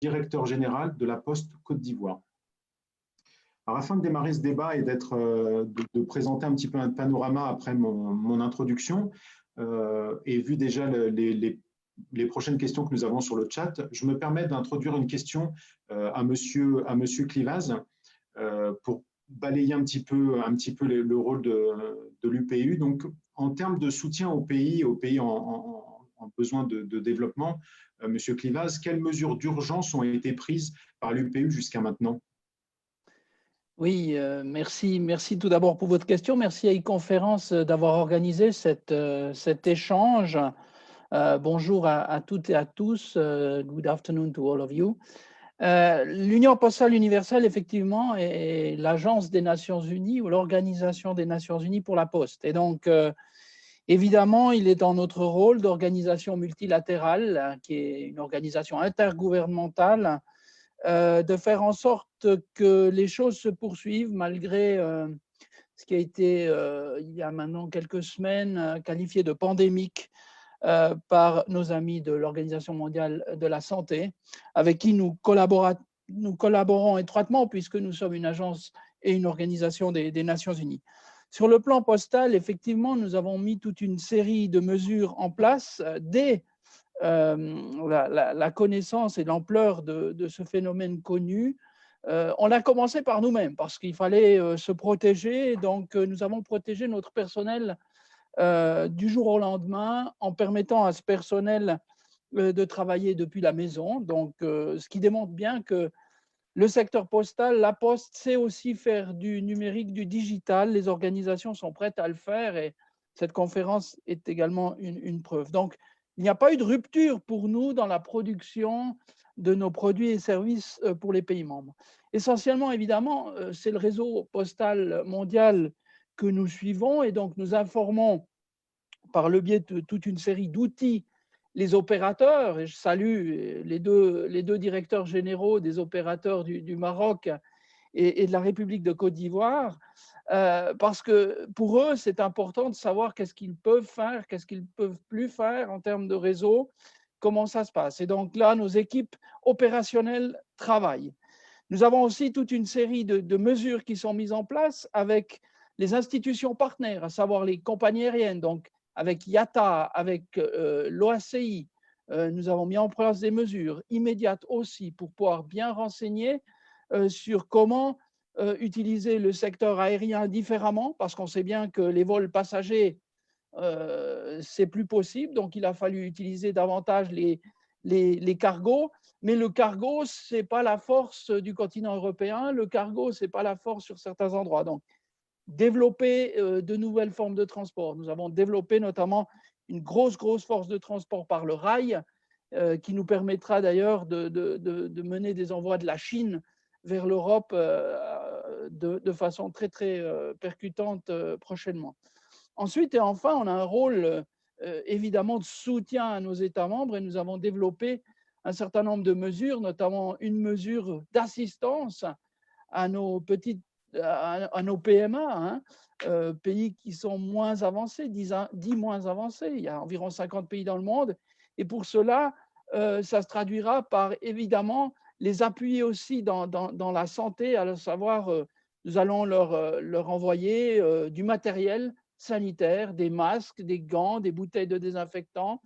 directeur général de la Poste Côte d'Ivoire. Alors, afin de démarrer ce débat et de présenter un petit peu un panorama après mon introduction, et vu déjà les prochaines questions que nous avons sur le chat, je me permets d'introduire une question à monsieur Clivaz pour balayer un petit peu le rôle de l'UPU. Donc, en termes de soutien aux pays en besoin de développement, monsieur Clivaz, quelles mesures d'urgence ont été prises par l'UPU jusqu'à maintenant? Oui, merci tout d'abord pour votre question. Merci à e-conférence d'avoir organisé cet échange. Bonjour à toutes et à tous. Good afternoon to all of you. L'Union postale universelle, effectivement, est l'agence des Nations Unies ou l'organisation des Nations Unies pour la poste. Et donc, évidemment, il est dans notre rôle d'organisation multilatérale, qui est une organisation intergouvernementale, de faire en sorte que les choses se poursuivent malgré ce qui a été, il y a maintenant quelques semaines, qualifié de pandémique par nos amis de l'Organisation mondiale de la santé, avec qui nous collaborons étroitement puisque nous sommes une agence et une organisation des Nations Unies. Sur le plan postal, effectivement, nous avons mis toute une série de mesures en place dès la connaissance et l'ampleur de ce phénomène connu. On a commencé par nous-mêmes parce qu'il fallait se protéger. Donc, nous avons protégé notre personnel du jour au lendemain en permettant à ce personnel de travailler depuis la maison. Donc, ce qui démontre bien que le secteur postal, la Poste, sait aussi faire du numérique, du digital. Les organisations sont prêtes à le faire et cette conférence est également une preuve. Donc, il n'y a pas eu de rupture pour nous dans la production de nos produits et services pour les pays membres. Essentiellement, évidemment, c'est le réseau postal mondial que nous suivons et donc nous informons par le biais de toute une série d'outils les opérateurs, et je salue les deux directeurs généraux des opérateurs du Maroc et de la République de Côte d'Ivoire, parce que pour eux, c'est important de savoir qu'est-ce qu'ils peuvent faire, qu'est-ce qu'ils ne peuvent plus faire en termes de réseau, comment ça se passe. Et donc là, nos équipes opérationnelles travaillent. Nous avons aussi toute une série de mesures qui sont mises en place avec les institutions partenaires, à savoir les compagnies aériennes, donc avec IATA, avec l'OACI. Nous avons mis en place des mesures immédiates aussi pour pouvoir bien renseigner sur comment utiliser le secteur aérien différemment, parce qu'on sait bien que les vols passagers, c'est plus possible. Donc, il a fallu utiliser davantage les cargos. Mais le cargo, ce n'est pas la force du continent européen. Le cargo, ce n'est pas la force sur certains endroits. Donc, développer de nouvelles formes de transport. Nous avons développé notamment une grosse force de transport par le rail, qui nous permettra d'ailleurs de mener des envois de la Chine vers l'Europe de façon très percutante prochainement. Ensuite et enfin, on a un rôle évidemment de soutien à nos États membres et nous avons développé un certain nombre de mesures, notamment une mesure d'assistance à nos PMA, hein, pays qui sont moins avancés, dits moins avancés. Il y a environ 50 pays dans le monde. Et pour cela, ça se traduira par évidemment les appuyer aussi dans la santé, à savoir, nous allons leur envoyer du matériel sanitaire, des masques, des gants, des bouteilles de désinfectants,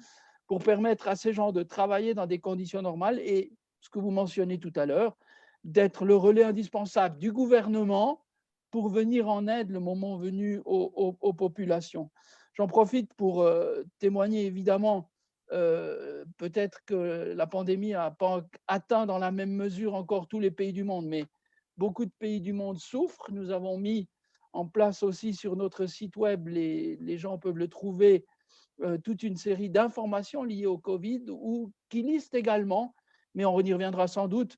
pour permettre à ces gens de travailler dans des conditions normales et, ce que vous mentionnez tout à l'heure, d'être le relais indispensable du gouvernement pour venir en aide le moment venu aux populations. J'en profite pour témoigner évidemment, peut-être que la pandémie n'a pas atteint dans la même mesure encore tous les pays du monde, mais beaucoup de pays du monde souffrent. Nous avons mis en place aussi sur notre site web, les gens peuvent le trouver, toute une série d'informations liées au Covid ou qui listent également, mais on y reviendra sans doute,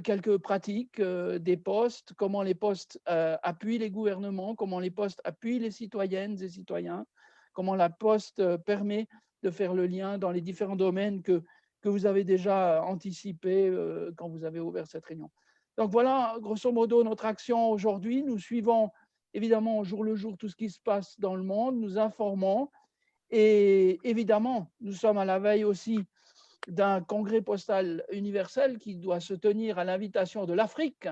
quelques pratiques des postes, comment les postes appuient les gouvernements, comment les postes appuient les citoyennes et citoyens, comment la poste permet de faire le lien dans les différents domaines que vous avez déjà anticipés quand vous avez ouvert cette réunion. Donc voilà, grosso modo, notre action aujourd'hui. Nous suivons évidemment au jour le jour tout ce qui se passe dans le monde, nous informons et évidemment, nous sommes à la veille aussi d'un congrès postal universel qui doit se tenir à l'invitation de l'Afrique.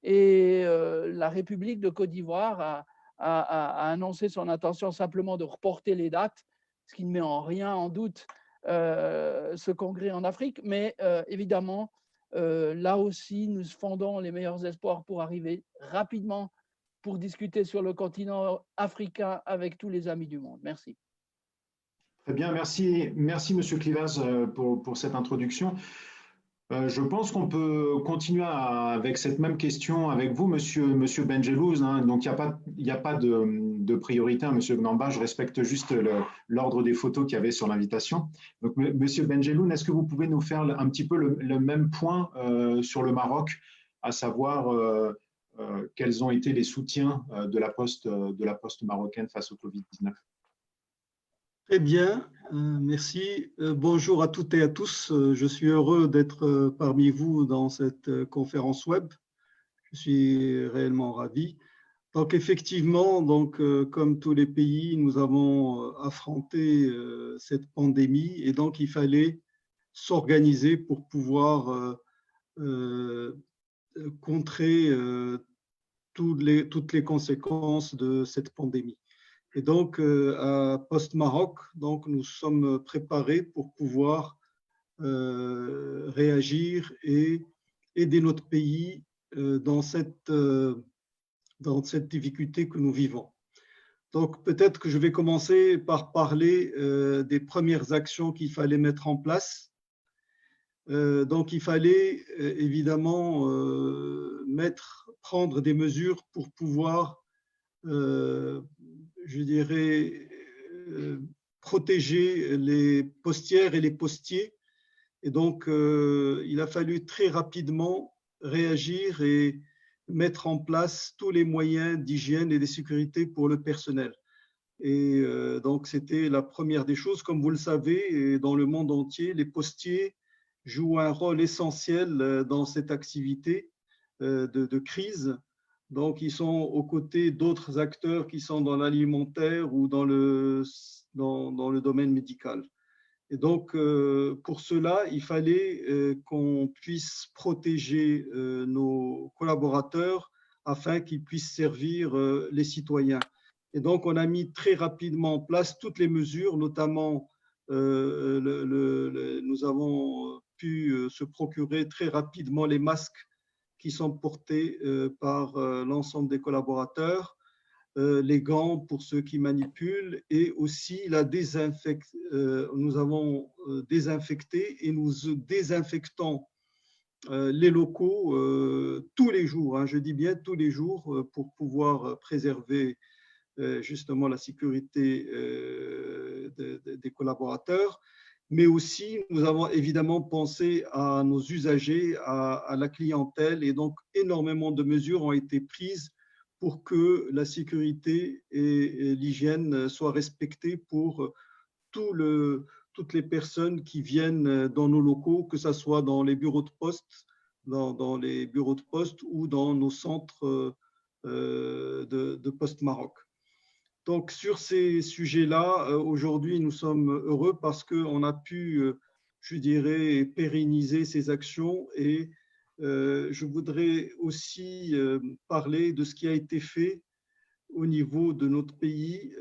Et la République de Côte d'Ivoire a annoncé son intention simplement de reporter les dates, ce qui ne met en rien en doute ce congrès en Afrique. Mais évidemment, là aussi, nous fondons les meilleurs espoirs pour arriver rapidement pour discuter sur le continent africain avec tous les amis du monde. Merci. Très bien, merci, merci Monsieur Clivaz pour cette introduction. Je pense qu'on peut continuer avec cette même question avec vous, Monsieur Benjelouz. Hein. Donc, il n'y a pas de priorité, hein, Monsieur Gnamba. Je respecte juste l'ordre des photos qu'il y avait sur l'invitation. Donc, Monsieur Benjelouz, est-ce que vous pouvez nous faire un petit peu le même point sur le Maroc, à savoir quels ont été les soutiens de la poste marocaine face au Covid-19? Très bien, merci. Bonjour à toutes et à tous. Je suis heureux d'être parmi vous dans cette conférence web. Je suis réellement ravi. Donc effectivement, comme tous les pays, nous avons affronté cette pandémie et donc il fallait s'organiser pour pouvoir contrer toutes les conséquences de cette pandémie. Et donc, à Post-Maroc, nous sommes préparés pour pouvoir réagir et aider notre pays dans cette difficulté que nous vivons. Donc, peut-être que je vais commencer par parler des premières actions qu'il fallait mettre en place. Donc, il fallait évidemment prendre des mesures pour pouvoir je dirais, protéger les postières et les postiers. Et donc, il a fallu très rapidement réagir et mettre en place tous les moyens d'hygiène et de sécurité pour le personnel. Et donc, c'était la première des choses. Comme vous le savez, dans le monde entier, les postiers jouent un rôle essentiel dans cette activité de crise. Donc, ils sont aux côtés d'autres acteurs qui sont dans l'alimentaire ou dans le domaine médical. Et donc, pour cela, il fallait qu'on puisse protéger nos collaborateurs afin qu'ils puissent servir les citoyens. Et donc, on a mis très rapidement en place toutes les mesures, notamment nous avons pu se procurer très rapidement les masques qui sont portés par l'ensemble des collaborateurs, les gants pour ceux qui manipulent et aussi nous avons désinfecté et nous désinfectons les locaux tous les jours, hein, je dis bien tous les jours, pour pouvoir préserver justement la sécurité des collaborateurs. Mais aussi, nous avons évidemment pensé à nos usagers, à la clientèle, et donc énormément de mesures ont été prises pour que la sécurité et l'hygiène soient respectées pour toutes les personnes qui viennent dans nos locaux, que ce soit dans les bureaux de poste, dans les bureaux de poste ou dans nos centres de Post-Maroc. Donc, sur ces sujets-là, aujourd'hui, nous sommes heureux parce qu'on a pu, je dirais, pérenniser ces actions et je voudrais aussi parler de ce qui a été fait au niveau de notre pays.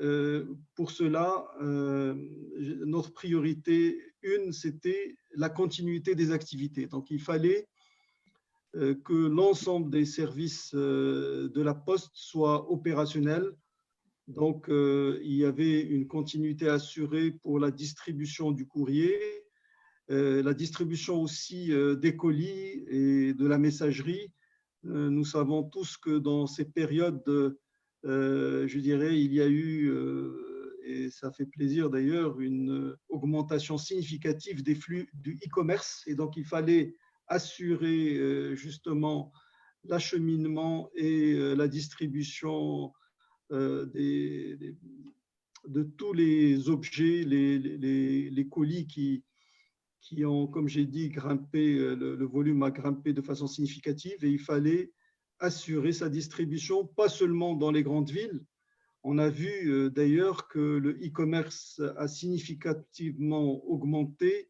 Pour cela, notre priorité une, c'était la continuité des activités. Donc, il fallait que l'ensemble des services de la Poste soient opérationnels. Donc, il y avait une continuité assurée pour la distribution du courrier, la distribution aussi des colis et de la messagerie. Nous savons tous que dans ces périodes, je dirais, il y a eu, et ça fait plaisir d'ailleurs, une augmentation significative des flux du e-commerce. Et donc, il fallait assurer justement l'acheminement et la distribution de tous les objets, les colis qui ont, comme j'ai dit, grimpé, le volume a grimpé de façon significative et il fallait assurer sa distribution, pas seulement dans les grandes villes. On a vu d'ailleurs que le e-commerce a significativement augmenté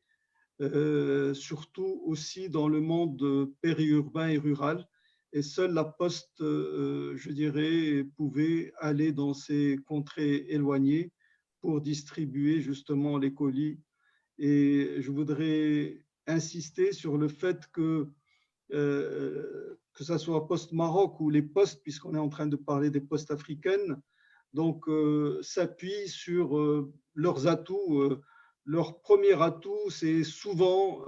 surtout aussi dans le monde périurbain et rural. Et seule la Poste, je dirais, pouvait aller dans ces contrées éloignées pour distribuer justement les colis. Et je voudrais insister sur le fait que ce soit Poste Maroc ou les postes, puisqu'on est en train de parler des postes africaines, donc s'appuient sur leurs atouts. Leur premier atout, c'est souvent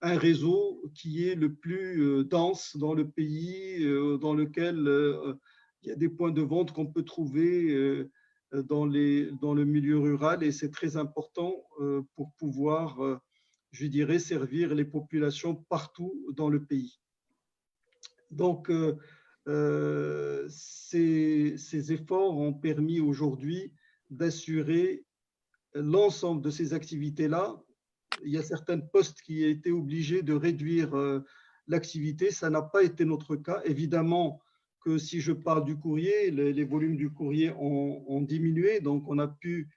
un réseau qui est le plus dense dans le pays, dans lequel il y a des points de vente qu'on peut trouver dans le milieu rural, et c'est très important pour pouvoir, je dirais, servir les populations partout dans le pays. Donc, ces efforts ont permis aujourd'hui d'assurer l'ensemble de ces activités-là. Il y a certaines postes qui ont été obligés de réduire l'activité. Ça n'a pas été notre cas. Évidemment que si je parle du courrier, les volumes du courrier ont diminué. Donc, on a pu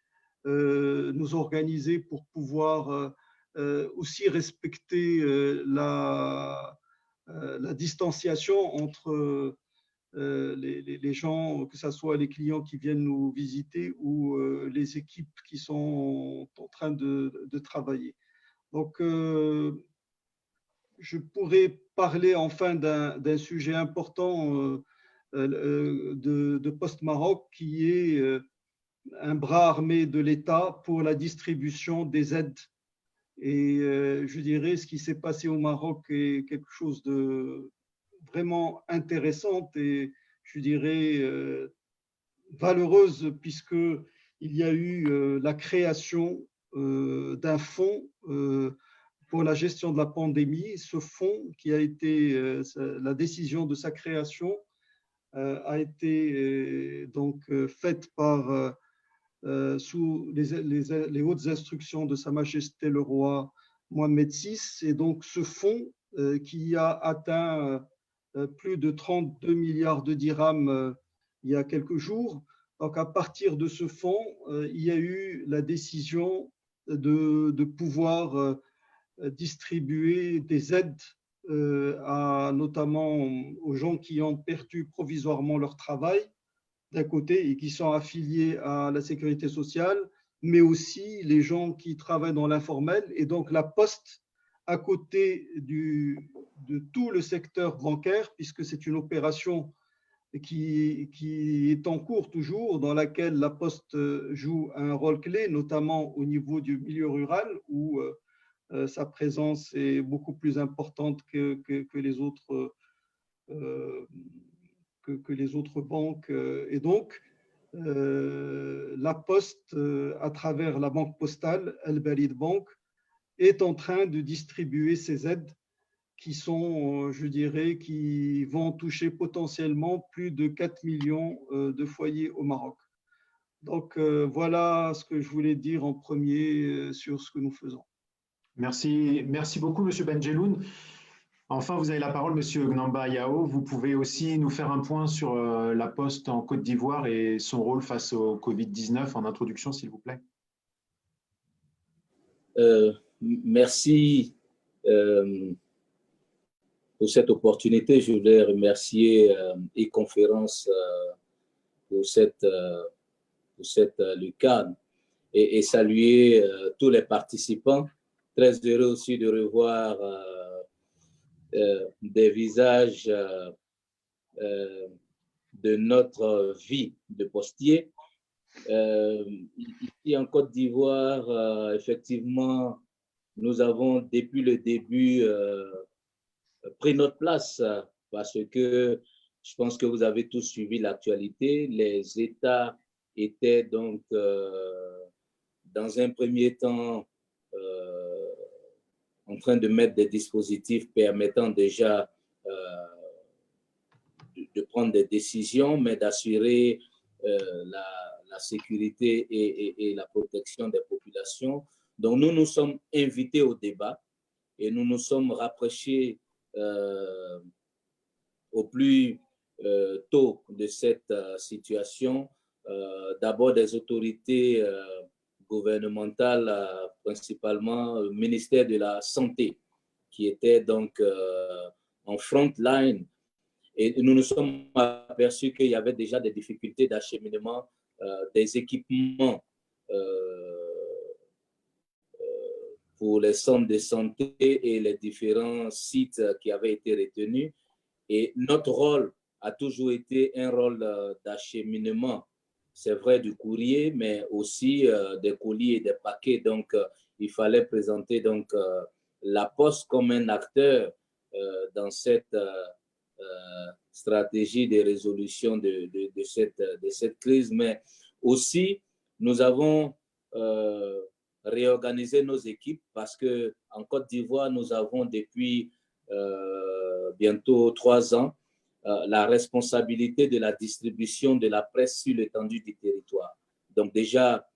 nous organiser pour pouvoir aussi respecter la distanciation entre les gens, que ce soit les clients qui viennent nous visiter ou les équipes qui sont en train de travailler. Donc, je pourrais parler enfin d'un sujet important de Poste Maroc, qui est un bras armé de l'État pour la distribution des aides. Et je dirais, ce qui s'est passé au Maroc est quelque chose de vraiment intéressante et je dirais valeureuse, puisqu'il y a eu la création d'un fonds pour la gestion de la pandémie. Ce fonds, qui a été la décision de sa création, a été donc faite sous les hautes instructions de Sa Majesté le roi Mohamed VI. Et donc ce fonds qui a atteint plus de 32 milliards de dirhams il y a quelques jours. Donc à partir de ce fonds, il y a eu la décision de pouvoir distribuer des aides notamment aux gens qui ont perdu provisoirement leur travail d'un côté et qui sont affiliés à la sécurité sociale, mais aussi les gens qui travaillent dans l'informel. Et donc la Poste, à côté de tout le secteur bancaire, puisque c'est une opération qui est en cours toujours, dans laquelle la Poste joue un rôle clé, notamment au niveau du milieu rural, où sa présence est beaucoup plus importante que les autres que les autres banques. Et donc, la Poste, à travers la banque postale, Al Balid Bank, est en train de distribuer ces aides qui sont, je dirais, qui vont toucher potentiellement plus de 4 millions de foyers au Maroc. Donc, voilà ce que je voulais dire en premier sur ce que nous faisons. Merci beaucoup, Monsieur Benjeloun. Enfin, vous avez la parole, Monsieur Gnamba Yao. Vous pouvez aussi nous faire un point sur la Poste en Côte d'Ivoire et son rôle face au Covid-19 en introduction, s'il vous plaît. Merci pour cette opportunité. Je voulais remercier e-conférence pour cette lucane et saluer tous les participants. Très heureux aussi de revoir des visages de notre vie de postier. Ici en Côte d'Ivoire, effectivement, nous avons depuis le début pris notre place parce que je pense que vous avez tous suivi l'actualité. Les États étaient donc dans un premier temps en train de mettre des dispositifs permettant déjà de prendre des décisions, mais d'assurer la sécurité et la protection des populations. Donc, nous nous sommes invités au débat et nous nous sommes rapprochés au plus tôt de cette situation, d'abord des autorités gouvernementales, principalement le ministère de la Santé, qui était donc en front line. Et nous nous sommes aperçus qu'il y avait déjà des difficultés d'acheminement des équipements pour les centres de santé et les différents sites qui avaient été retenus. Et notre rôle a toujours été un rôle d'acheminement, c'est vrai, du courrier, mais aussi des colis et des paquets. Donc, il fallait présenter donc, la Poste comme un acteur dans cette stratégie de résolution de cette crise. Mais aussi, nous avons réorganisé nos équipes parce qu'en Côte d'Ivoire, nous avons depuis bientôt 3 ans la responsabilité de la distribution de la presse sur l'étendue du territoire. Donc déjà,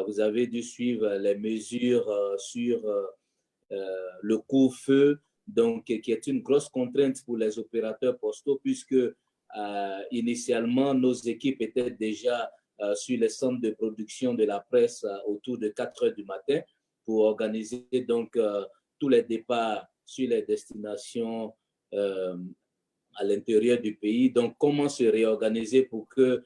vous avez dû suivre les mesures sur le couvre-feu, donc qui est une grosse contrainte pour les opérateurs postaux, puisque initialement, nos équipes étaient déjà sur les centres de production de la presse autour de 4 heures du matin pour organiser donc tous les départs sur les destinations à l'intérieur du pays. Donc, comment se réorganiser pour que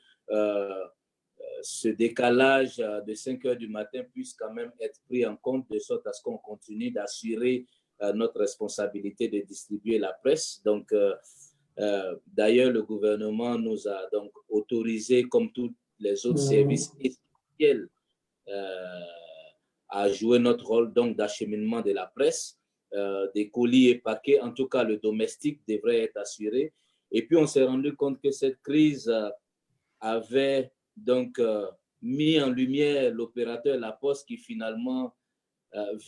ce décalage de 5 heures du matin puisse quand même être pris en compte, de sorte à ce qu'on continue d'assurer notre responsabilité de distribuer la presse. Donc, d'ailleurs, le gouvernement nous a donc autorisé, comme tous les autres services essentiels, à jouer notre rôle donc d'acheminement de la presse. Des colis et paquets, en tout cas le domestique devrait être assuré. Et puis on s'est rendu compte que cette crise avait donc mis en lumière l'opérateur La Poste qui finalement,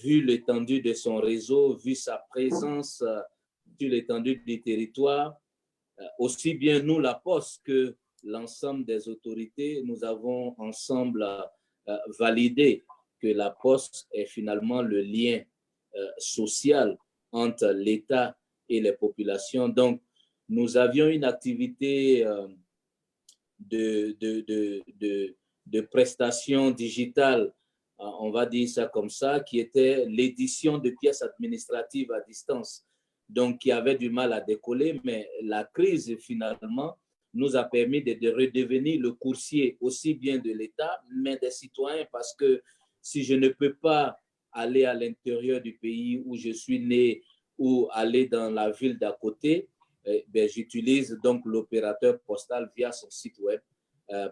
vu l'étendue de son réseau, vu sa présence sur l'étendue du territoire, aussi bien nous La Poste que l'ensemble des autorités, nous avons ensemble validé que La Poste est finalement le lien social entre l'État et les populations. Donc, nous avions une activité de prestations digitales, on va dire ça comme ça, qui était l'édition de pièces administratives à distance, donc qui avait du mal à décoller, mais la crise, finalement, nous a permis de redevenir le coursier aussi bien de l'État, mais des citoyens, parce que si je ne peux pas aller à l'intérieur du pays où je suis né ou aller dans la ville d'à côté, j'utilise donc l'opérateur postal via son site web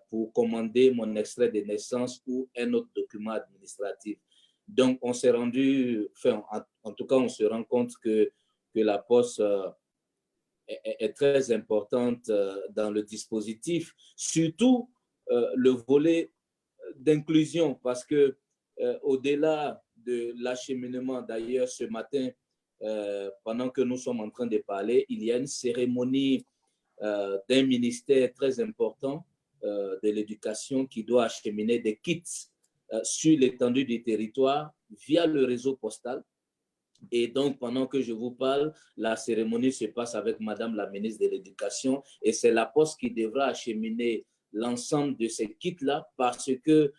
pour commander mon extrait de naissance ou un autre document administratif. Donc, on s'est rendu, enfin, en tout cas, on se rend compte que la Poste est très importante dans le dispositif, surtout le volet d'inclusion, parce que au-delà de l'acheminement, d'ailleurs, ce matin, pendant que nous sommes en train de parler, il y a une cérémonie d'un ministère très important de l'éducation qui doit acheminer des kits sur l'étendue du territoire via le réseau postal. Et donc, pendant que je vous parle, la cérémonie se passe avec Madame la ministre de l'Éducation et c'est la Poste qui devra acheminer l'ensemble de ces kits-là parce que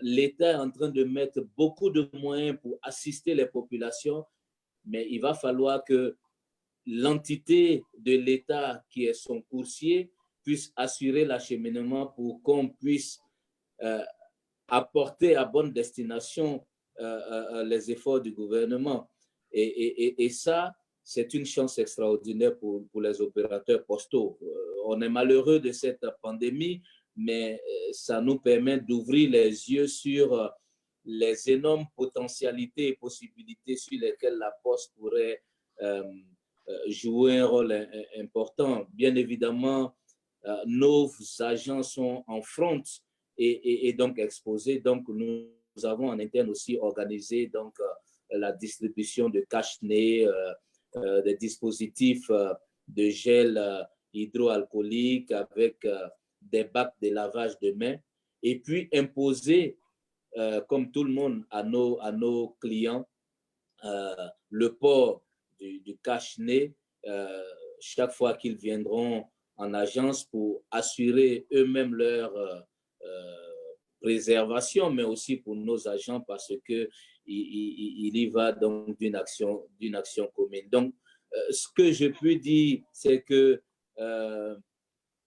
l'État est en train de mettre beaucoup de moyens pour assister les populations, mais il va falloir que l'entité de l'État qui est son coursier puisse assurer l'acheminement pour qu'on puisse apporter à bonne destination les efforts du gouvernement. Et ça, c'est une chance extraordinaire pour les opérateurs postaux. On est malheureux de cette pandémie, mais ça nous permet d'ouvrir les yeux sur les énormes potentialités et possibilités sur lesquelles la Poste pourrait jouer un rôle important. Bien évidemment, nos agents sont en front et donc exposés. Donc, nous avons en interne aussi organisé donc, la distribution de cache-nez, des dispositifs de gel hydroalcoolique avec des bacs de lavage de mains et puis imposer, comme tout le monde, à nos clients le port du cache-nez chaque fois qu'ils viendront en agence pour assurer eux-mêmes leur préservation, mais aussi pour nos agents parce qu'il y va donc d'une action commune. Donc, ce que je peux dire, c'est que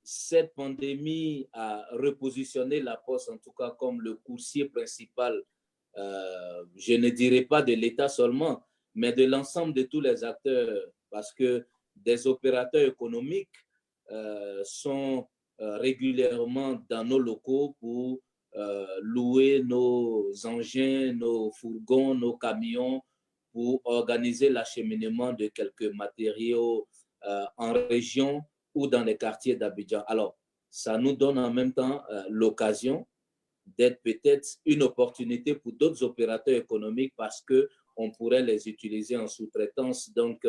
cette pandémie a repositionné la Poste, en tout cas comme le coursier principal, je ne dirais pas de l'État seulement, mais de l'ensemble de tous les acteurs, parce que des opérateurs économiques sont régulièrement dans nos locaux pour louer nos engins, nos fourgons, nos camions, pour organiser l'acheminement de quelques matériaux en région ou dans les quartiers d'Abidjan. Alors, ça nous donne en même temps l'occasion d'être peut-être une opportunité pour d'autres opérateurs économiques parce qu'on pourrait les utiliser en sous-traitance. Donc,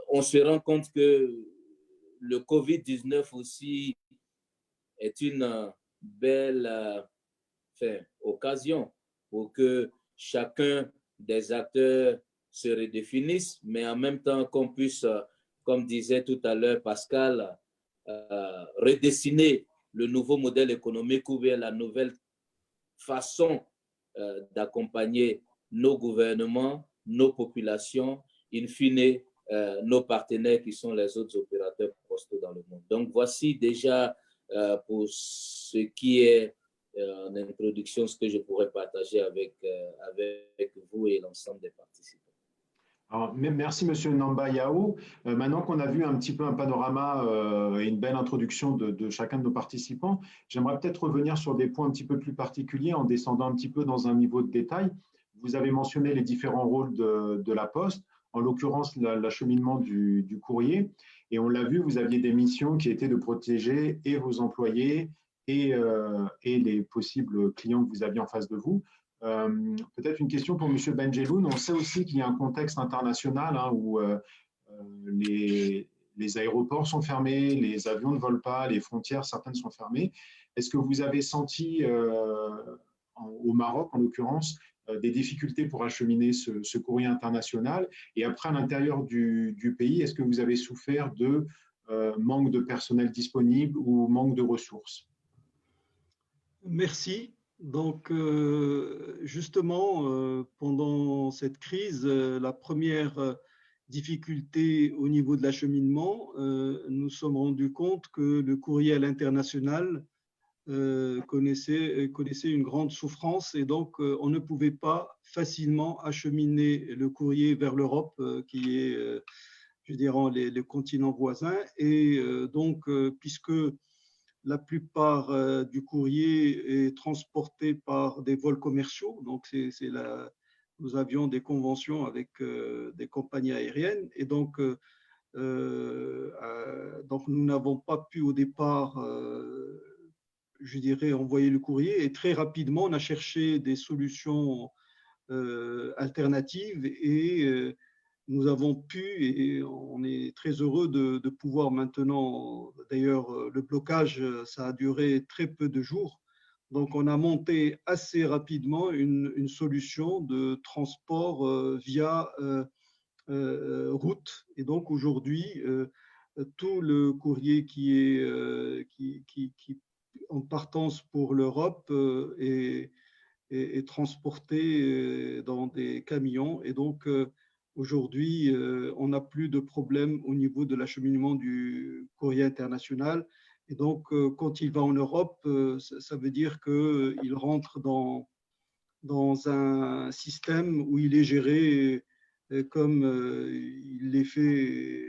on se rend compte que le COVID-19 aussi est une belle occasion pour que chacun des acteurs se redéfinisse, mais en même temps qu'on puisse, comme disait tout à l'heure Pascal, redessiner le nouveau modèle économique ou bien la nouvelle façon d'accompagner nos gouvernements, nos populations, in fine, nos partenaires qui sont les autres opérateurs postaux dans le monde. Donc, voici déjà pour ce qui est en introduction, ce que je pourrais partager avec vous et l'ensemble des participants. Alors, merci, Monsieur Namba Yao. Maintenant qu'on a vu un petit peu un panorama et une belle introduction de chacun de nos participants, j'aimerais peut-être revenir sur des points un petit peu plus particuliers en descendant un petit peu dans un niveau de détail. Vous avez mentionné les différents rôles de la Poste, en l'occurrence l'acheminement du courrier. Et on l'a vu, vous aviez des missions qui étaient de protéger et vos employés et les possibles clients que vous aviez en face de vous. Peut-être une question pour M. Benjeloun. On sait aussi qu'il y a un contexte international où les aéroports sont fermés, les avions ne volent pas, les frontières, certaines sont fermées. Est-ce que vous avez senti, au Maroc en l'occurrence, des difficultés pour acheminer ce courrier international? Et après, à l'intérieur du pays, est-ce que vous avez souffert de manque de personnel disponible ou manque de ressources? Merci. Donc, justement, pendant cette crise, la première difficulté au niveau de l'acheminement, nous sommes rendus compte que le courrier à l'international connaissait une grande souffrance et donc on ne pouvait pas facilement acheminer le courrier vers l'Europe, qui est, je dirais, les continents voisins. Et donc, puisque la plupart du courrier est transporté par des vols commerciaux. Donc, nous avions des conventions avec des compagnies aériennes. Et donc nous n'avons pas pu au départ, je dirais, envoyer le courrier. Et très rapidement, on a cherché des solutions alternatives et nous avons pu, et on est très heureux de pouvoir maintenant, d'ailleurs, le blocage, ça a duré très peu de jours. Donc, on a monté assez rapidement une solution de transport via route. Et donc, aujourd'hui, tout le courrier qui est en partance pour l'Europe est transporté dans des camions. Et donc, aujourd'hui, on n'a plus de problème au niveau de l'acheminement du courrier international. Et donc, quand il va en Europe, ça veut dire qu'il rentre dans un système où il est géré comme il l'est fait,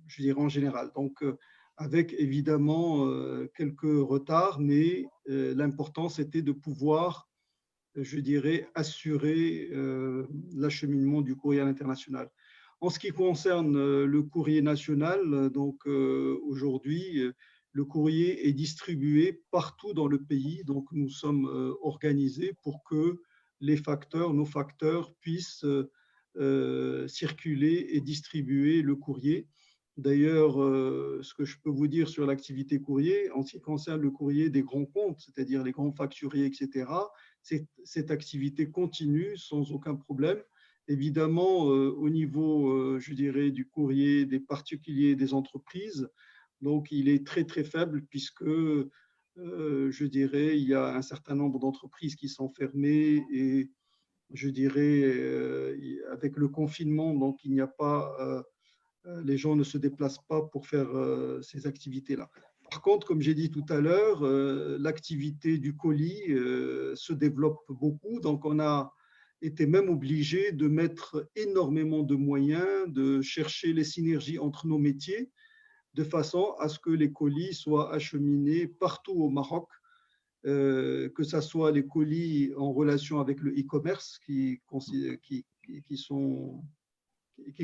je dirais, en général. Donc, avec évidemment quelques retards, mais l'important, c'était de pouvoir, je dirais, assurer l'acheminement du courrier à l'international. En ce qui concerne le courrier national, donc aujourd'hui, le courrier est distribué partout dans le pays. Donc, nous sommes organisés pour que nos facteurs puissent circuler et distribuer le courrier. D'ailleurs, ce que je peux vous dire sur l'activité courrier, en ce qui concerne le courrier des grands comptes, c'est-à-dire les grands facturiers, etc., cette activité continue sans aucun problème. Évidemment, au niveau, je dirais, du courrier des particuliers et des entreprises, donc il est très, très faible puisque je dirais, il y a un certain nombre d'entreprises qui sont fermées et je dirais, avec le confinement, donc il n'y a pas, les gens ne se déplacent pas pour faire ces activités-là. Par contre, comme j'ai dit tout à l'heure, l'activité du colis se développe beaucoup, donc on a été même obligé de mettre énormément de moyens, de chercher les synergies entre nos métiers, de façon à ce que les colis soient acheminés partout au Maroc, que ce soit les colis en relation avec le e-commerce qui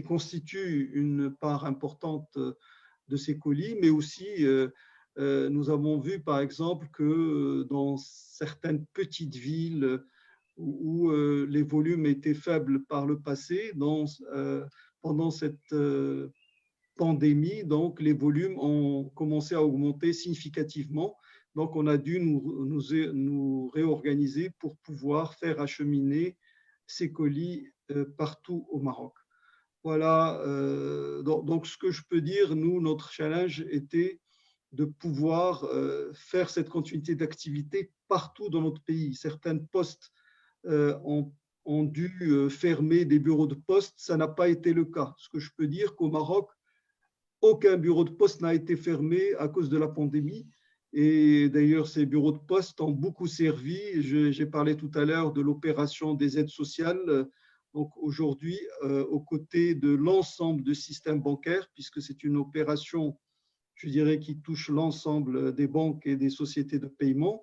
constituent une part importante de ces colis, mais aussi nous avons vu par exemple que dans certaines petites villes où les volumes étaient faibles par le passé, pendant cette pandémie, donc les volumes ont commencé à augmenter significativement. Donc, on a dû nous réorganiser pour pouvoir faire acheminer ces colis partout au Maroc. Voilà, donc ce que je peux dire, nous, notre challenge était de pouvoir faire cette continuité d'activité partout dans notre pays. Certaines postes ont dû fermer des bureaux de poste, ça n'a pas été le cas. Ce que je peux dire qu'au Maroc, aucun bureau de poste n'a été fermé à cause de la pandémie. Et d'ailleurs, ces bureaux de poste ont beaucoup servi. J'ai parlé tout à l'heure de l'opération des aides sociales. Donc aujourd'hui, aux côtés de l'ensemble du système bancaire, puisque c'est une opération, je dirais, qui touche l'ensemble des banques et des sociétés de paiement,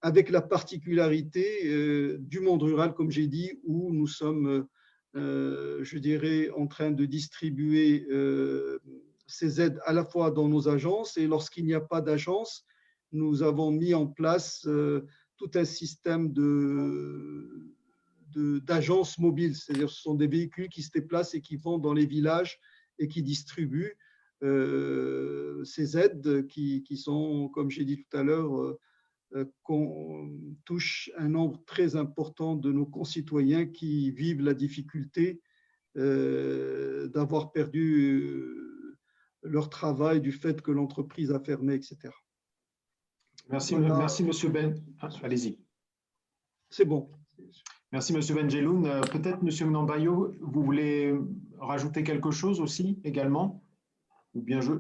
avec la particularité du monde rural, comme j'ai dit, où nous sommes, je dirais, en train de distribuer ces aides à la fois dans nos agences et lorsqu'il n'y a pas d'agence, nous avons mis en place tout un système d'agences mobiles, c'est-à-dire ce sont des véhicules qui se déplacent et qui vont dans les villages et qui distribuent ces aides qui sont, comme j'ai dit tout à l'heure, qu'on touche un nombre très important de nos concitoyens qui vivent la difficulté d'avoir perdu leur travail du fait que l'entreprise a fermé, etc. Merci, voilà. Merci Monsieur Ben. Allez-y. C'est bon. Merci Monsieur Benjeloun. Peut-être Monsieur Mnambayo, vous voulez rajouter quelque chose aussi également? Ou bien je...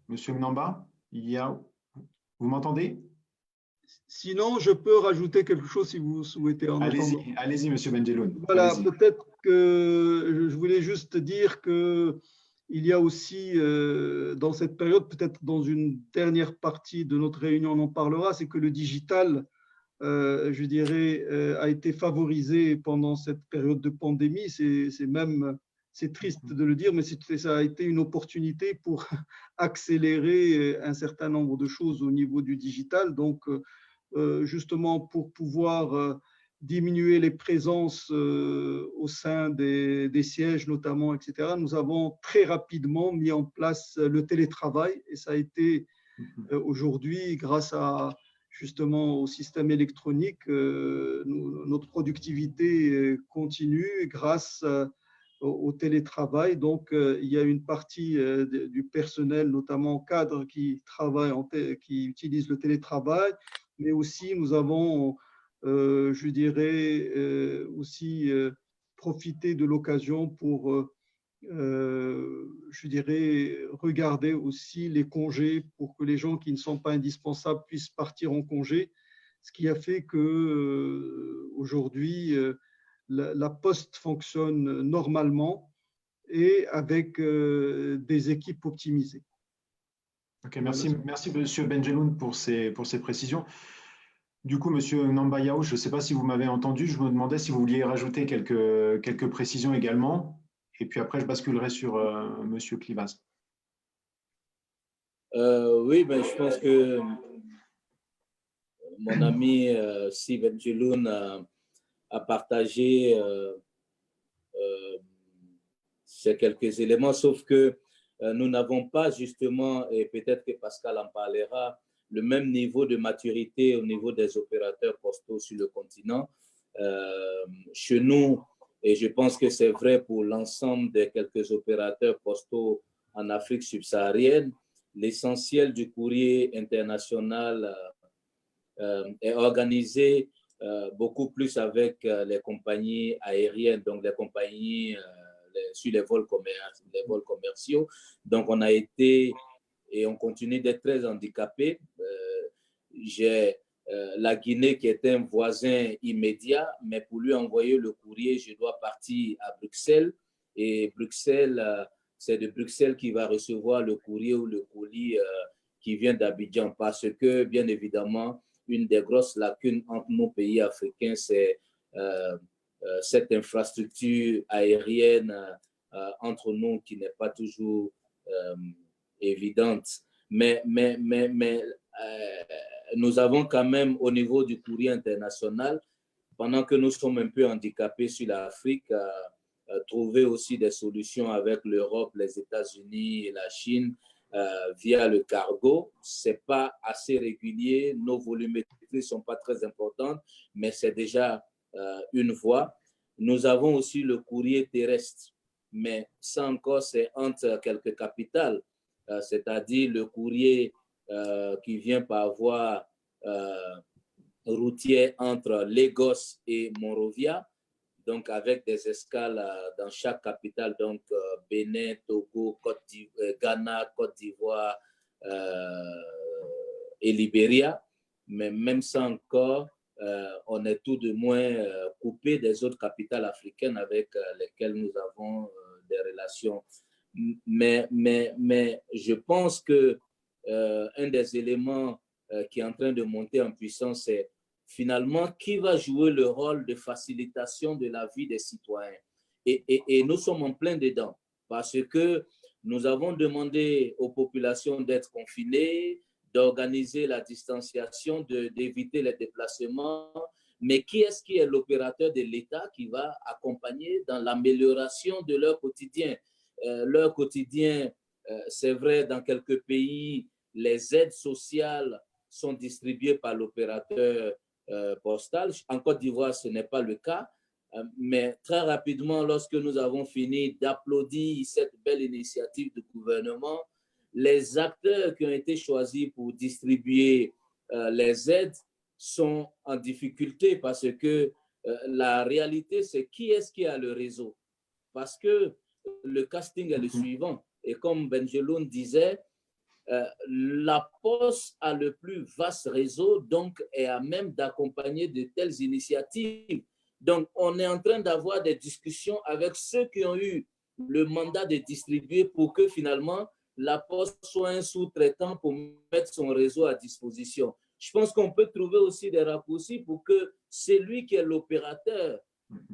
Monsieur Mnamba, vous m'entendez? Sinon, je peux rajouter quelque chose si vous souhaitez. Allez-y, allez-y, Monsieur Benjeloun. Voilà, peut-être que je voulais juste dire que il y a aussi dans cette période, peut-être dans une dernière partie de notre réunion, on en parlera, c'est que le digital, je dirais, a été favorisé pendant cette période de pandémie. C'est triste de le dire, mais ça a été une opportunité pour accélérer un certain nombre de choses au niveau du digital. Donc, justement, pour pouvoir diminuer les présences au sein des sièges notamment, etc., nous avons très rapidement mis en place le télétravail et ça a été aujourd'hui, grâce à justement au système électronique, notre productivité continue grâce au télétravail. Donc, il y a une partie du personnel, notamment cadre, qui utilise le télétravail, mais aussi nous avons, je dirais, aussi profité de l'occasion pour je dirais, regarder aussi les congés pour que les gens qui ne sont pas indispensables puissent partir en congé, ce qui a fait que aujourd'hui la Poste fonctionne normalement et avec des équipes optimisées. Ok, merci Monsieur Benjeloun pour ces précisions. Du coup, Monsieur Nambayao, je ne sais pas si vous m'avez entendu, je me demandais si vous vouliez rajouter quelques précisions également. Et puis après, je basculerai sur Monsieur Clivas. Oui, ben, je pense que mon ami Steven Jeloun a partagé ces quelques éléments, sauf que nous n'avons pas justement, et peut-être que Pascal en parlera, le même niveau de maturité au niveau des opérateurs postaux sur le continent. Chez nous, Et je pense que c'est vrai pour l'ensemble des quelques opérateurs postaux en Afrique subsaharienne. L'essentiel du courrier international est organisé beaucoup plus avec les compagnies aériennes, donc les compagnies sur les vols commerciaux. Donc, on a été et on continue d'être très handicapés. J'ai la Guinée qui est un voisin immédiat, mais pour lui envoyer le courrier, je dois partir à Bruxelles. Et Bruxelles, c'est de Bruxelles qui va recevoir le courrier ou le colis qui vient d'Abidjan, parce que, bien évidemment, une des grosses lacunes entre nos pays africains, c'est cette infrastructure aérienne entre nous qui n'est pas toujours évidente. Mais nous avons quand même, au niveau du courrier international, pendant que nous sommes un peu handicapés sur l'Afrique, trouver aussi des solutions avec l'Europe, les États-Unis et la Chine via le cargo. Ce n'est pas assez régulier, nos volumétries ne sont pas très importantes, mais c'est déjà une voie. Nous avons aussi le courrier terrestre, mais ça encore, c'est entre quelques capitales, c'est-à-dire le courrier qui vient par voie routière entre Lagos et Monrovia, donc avec des escales dans chaque capitale, donc Bénin, Togo, Ghana, Côte d'Ivoire et Libéria. Mais même ça encore, on est tout de moins coupé des autres capitales africaines avec lesquelles nous avons des relations. Mais je pense que un des éléments qui est en train de monter en puissance, c'est finalement qui va jouer le rôle de facilitation de la vie des citoyens. Et nous sommes en plein dedans, parce que nous avons demandé aux populations d'être confinées, d'organiser la distanciation, d'éviter les déplacements. Mais qui est l'opérateur de l'État qui va accompagner dans l'amélioration de leur quotidien? Leur quotidien, c'est vrai, dans quelques pays, les aides sociales sont distribuées par l'opérateur postal. En Côte d'Ivoire, ce n'est pas le cas. Mais très rapidement, lorsque nous avons fini d'applaudir cette belle initiative du gouvernement, les acteurs qui ont été choisis pour distribuer les aides sont en difficulté parce que la réalité, c'est qui est-ce qui a le réseau? Parce que le casting est le suivant. Et comme Benjeloun disait, la Poste a le plus vaste réseau, donc est à même d'accompagner de telles initiatives. Donc, on est en train d'avoir des discussions avec ceux qui ont eu le mandat de distribuer pour que finalement la Poste soit un sous-traitant pour mettre son réseau à disposition. Je pense qu'on peut trouver aussi des raccourcis pour que celui qui est l'opérateur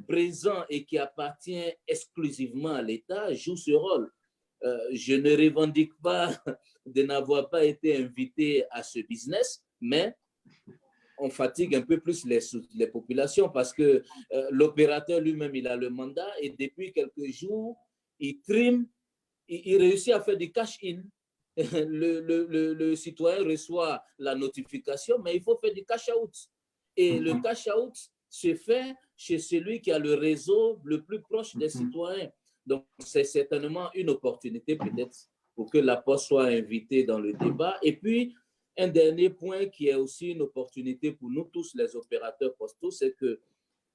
présent et qui appartient exclusivement à l'État joue ce rôle. Je ne revendique pas de n'avoir pas été invité à ce business, mais on fatigue un peu plus les populations parce que l'opérateur lui-même, il a le mandat et depuis quelques jours, il trime, il réussit à faire du cash-in. Le citoyen reçoit la notification, mais il faut faire du cash-out. Et le cash-out se fait chez celui qui a le réseau le plus proche des citoyens. Donc, c'est certainement une opportunité peut-être pour que la Poste soit invitée dans le débat. Et puis, un dernier point qui est aussi une opportunité pour nous tous, les opérateurs postaux, c'est que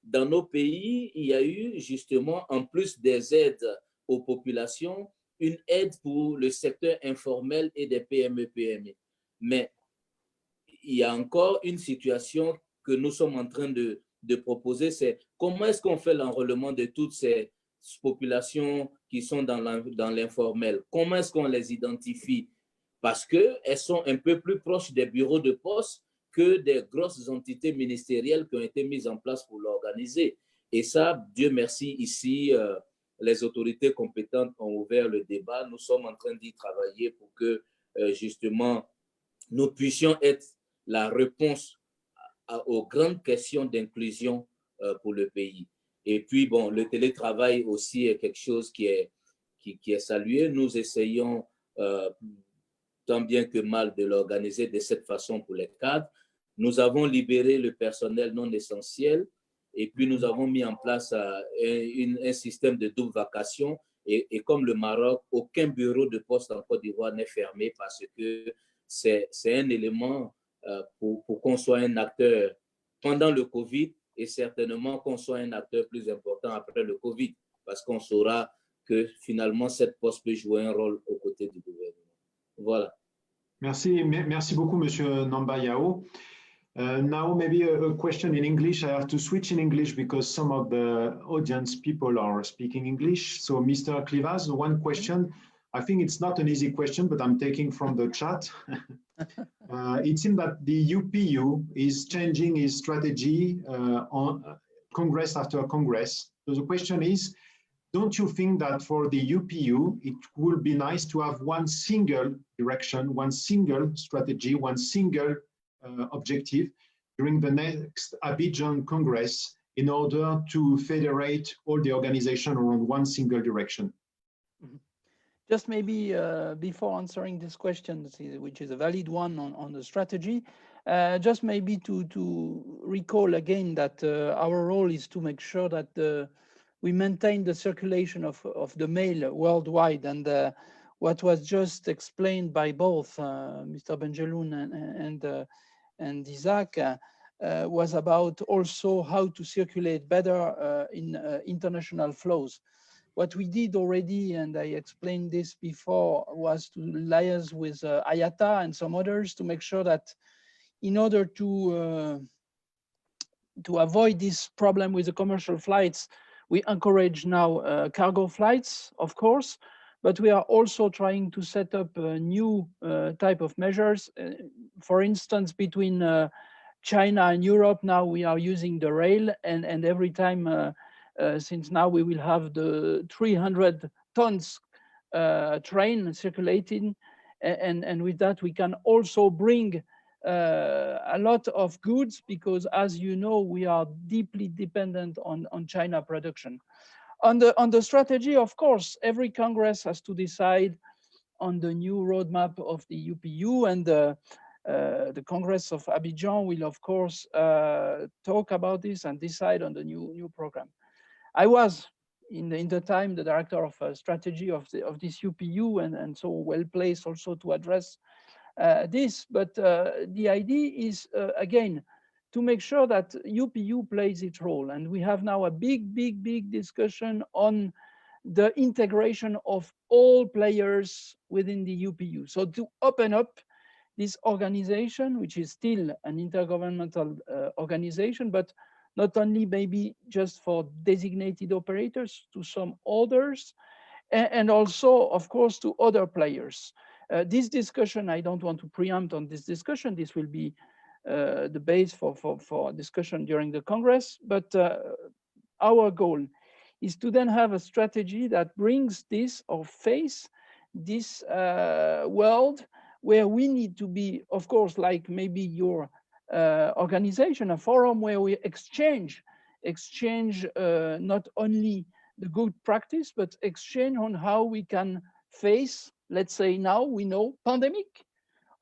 dans nos pays, il y a eu justement, en plus des aides aux populations, une aide pour le secteur informel et des PME-PME. Mais il y a encore une situation que nous sommes en train de proposer, c'est comment est-ce qu'on fait l'enrôlement de toutes ces populations qui sont dans l'informel? Comment est-ce qu'on les identifie? Parce qu'elles sont un peu plus proches des bureaux de poste que des grosses entités ministérielles qui ont été mises en place pour l'organiser. Et ça, Dieu merci, ici, les autorités compétentes ont ouvert le débat. Nous sommes en train d'y travailler pour que, justement, nous puissions être la réponse aux grandes questions d'inclusion pour le pays. Et puis, bon, le télétravail aussi est quelque chose qui est salué. Nous essayons tant bien que mal de l'organiser de cette façon pour les cadres. Nous avons libéré le personnel non essentiel Et puis, nous avons mis en place un système de double vacation. Et comme le Maroc, aucun bureau de poste en Côte d'Ivoire n'est fermé parce que c'est un élément pour qu'on soit un acteur pendant le Covid et certainement qu'on soit un acteur plus important après le Covid parce qu'on saura que finalement, cette poste peut jouer un rôle aux côtés du gouvernement. Voilà. Merci beaucoup, Monsieur Namba Yao. Now, maybe a question in English. I have to switch in English because some of the audience people are speaking English. So, Mr. Clivaz, one question. I think it's not an easy question, but I'm taking from the chat. It seems that the UPU is changing its strategy on Congress after Congress. So the question is, don't you think that for the UPU, it would be nice to have one single direction, one single strategy, one single objective during the next Abidjan Congress in order to federate all the organization around one single direction? Just maybe before answering this question, which is a valid one on the strategy, just maybe to recall again that our role is to make sure that we maintain the circulation of the mail worldwide. And what was just explained by both Mr. Benjeloun and Isaac was about also how to circulate better in international flows. What we did already, and I explained this before, was to liaise with IATA and some others to make sure that in order to avoid this problem with the commercial flights, we encourage now cargo flights, of course, but we are also trying to set up a new type of measures. For instance, between China and Europe, now we are using the rail, and every time since now we will have the 300 tons train circulating, and with that we can also bring a lot of goods because, as you know, we are deeply dependent on China production. On the strategy, of course, every Congress has to decide on the new roadmap of the UPU, and the Congress of Abidjan will, of course, talk about this and decide on the new program. I was in the time the director of strategy of this UPU, and so well placed also to address this. But the idea is again to make sure that UPU plays its role, and we have now a big discussion on the integration of all players within the UPU. So to open up this organization, which is still an intergovernmental organization, but not only maybe just for designated operators, to some others, and also, of course, to other players. This discussion, I don't want to preempt on this discussion. This will be the base for discussion during the Congress. But our goal is to then have a strategy that brings this or face this world where we need to be, of course, like maybe your organization, a forum where we exchange not only the good practice, but exchange on how we can face, let's say now we know pandemic,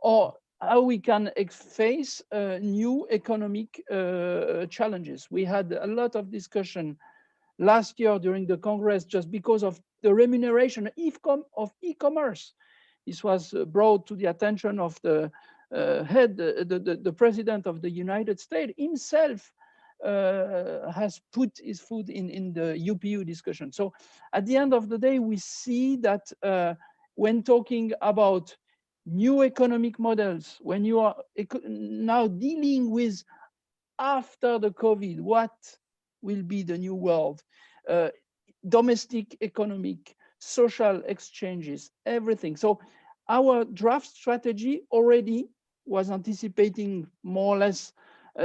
or how we can face new economic challenges. We had a lot of discussion last year during the Congress just because of the remuneration of e-commerce. This was brought to the attention of the the president of the United States himself has put his foot in the UPU discussion. So at the end of the day, we see that when talking about new economic models, when you are now dealing with after the COVID, what will be the new world? Domestic economic, social exchanges, everything. So our draft strategy already was anticipating more or less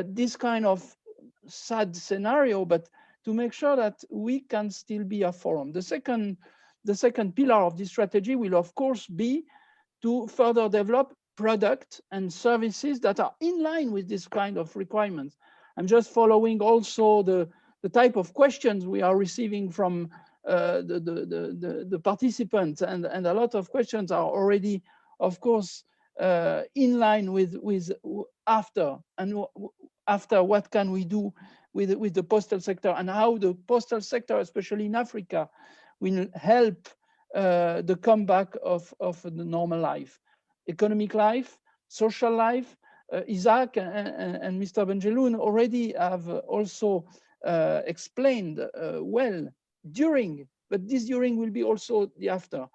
this kind of sad scenario, but to make sure that we can still be a forum. The second pillar of this strategy will, of course, be to further develop products and services that are in line with this kind of requirements. I'm just following also the type of questions we are receiving from the participants, and a lot of questions are already, of course, in line with after what can we do with the postal sector, and how the postal sector, especially in Africa, will help the comeback of the normal life, economic life, social life. Isaac and Mr. Benjeloun already have also explained well during, but this during will be also the after.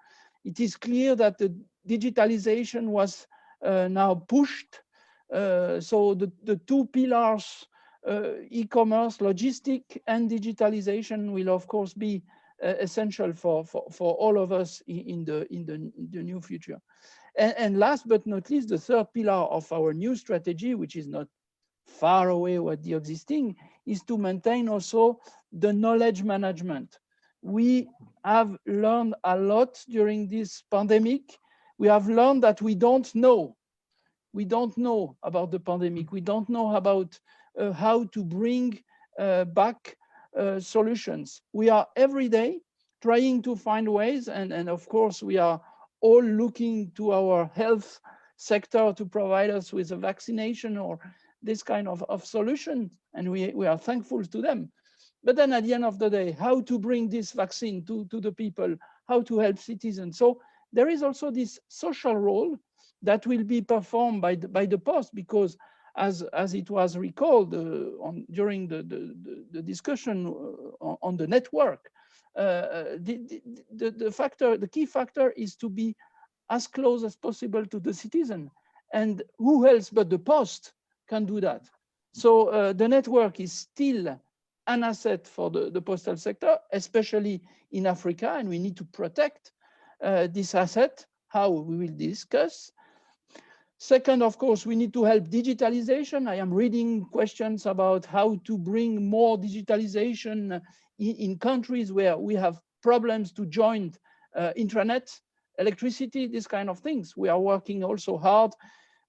It is clear that the digitalization was now pushed. So the two pillars, e-commerce, logistic, and digitalization will of course be essential for all of us in the new future. And last but not least, the third pillar of our new strategy, which is not far away with the existing, is to maintain also the knowledge management. We have learned a lot during this pandemic. We have learned that we don't know about the pandemic. We don't know about how to bring back solutions. We are every day trying to find ways, and of course we are all looking to our health sector to provide us with a vaccination or this kind of solution, and we are thankful to them. But then at the end of the day, how to bring this vaccine to the people, how to help citizens. So there is also this social role that will be performed by the post, because as it was recalled during the discussion on the network, the key factor is to be as close as possible to the citizen, and who else but the post can do that? So the network is still an asset for the postal sector, especially in Africa, and we need to protect this asset. How we will discuss. Second, of course, we need to help digitalization. I am reading questions about how to bring more digitalization in countries where we have problems to join intranet, electricity, these kind of things. We are working also hard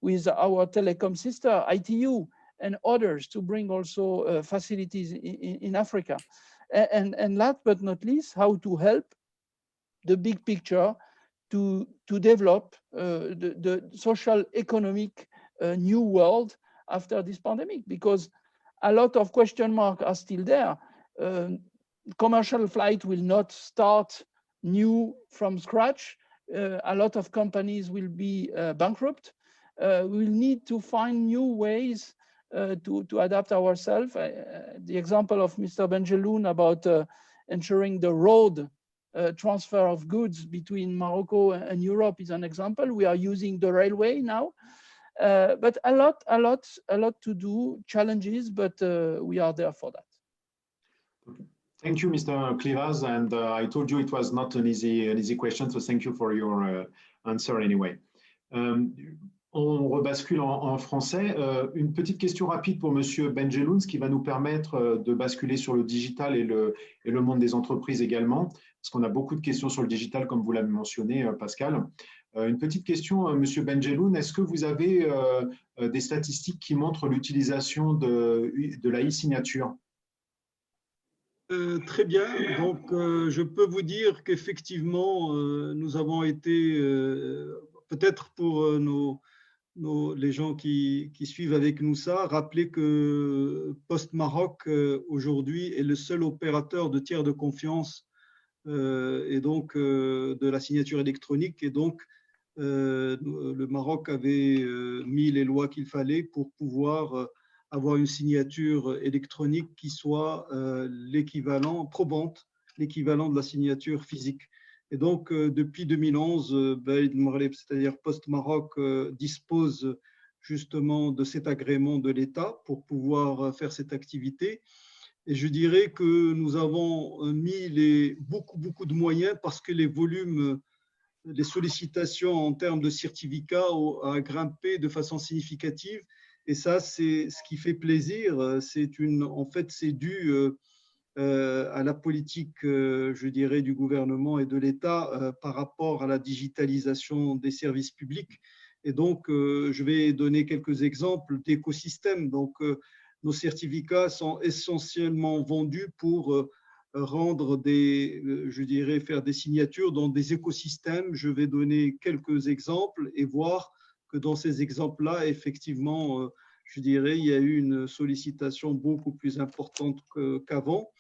with our telecom sister, ITU, and others to bring also facilities in Africa. And last but not least, how to help the big picture to develop the social economic new world after this pandemic, because a lot of question marks are still there. Commercial flight will not start new from scratch. A lot of companies will be bankrupt. We will need to find new ways to adapt ourselves. The example of Mr. Benjeloun about ensuring the road transfer of goods between Morocco and Europe is an example. We are using the railway now, but a lot to do, challenges, but we are there for that. Thank you, Mr. Clivaz, and I told you it was not an easy question, so thank you for your answer anyway. On rebascule en français. Une petite question rapide pour Monsieur Benjeloun, ce qui va nous permettre de basculer sur le digital et le monde des entreprises également, parce qu'on a beaucoup de questions sur le digital, comme vous l'avez mentionné, Pascal. Une petite question, Monsieur Benjeloun, est-ce que vous avez des statistiques qui montrent l'utilisation de la e-signature? Très bien. Donc, je peux vous dire qu'effectivement, nous avons été, peut-être pour les gens qui suivent avec nous ça, rappeler que Post Maroc aujourd'hui est le seul opérateur de tiers de confiance et donc de la signature électronique. Et donc, le Maroc avait mis les lois qu'il fallait pour pouvoir avoir une signature électronique qui soit l'équivalent, probante, l'équivalent de la signature physique. Et donc, depuis 2011, c'est-à-dire Post Maroc, dispose justement de cet agrément de l'État pour pouvoir faire cette activité. Et je dirais que nous avons mis beaucoup de moyens parce que les volumes, les sollicitations en termes de certificats ont grimpé de façon significative. Et ça, c'est ce qui fait plaisir. En fait, c'est dû à la politique, je dirais, du gouvernement et de l'État par rapport à la digitalisation des services publics. Et donc, je vais donner quelques exemples d'écosystèmes. Donc, nos certificats sont essentiellement vendus pour rendre je dirais, faire des signatures dans des écosystèmes. Je vais donner quelques exemples et voir que dans ces exemples-là, effectivement, je dirais, il y a eu une sollicitation beaucoup plus importante qu'avant.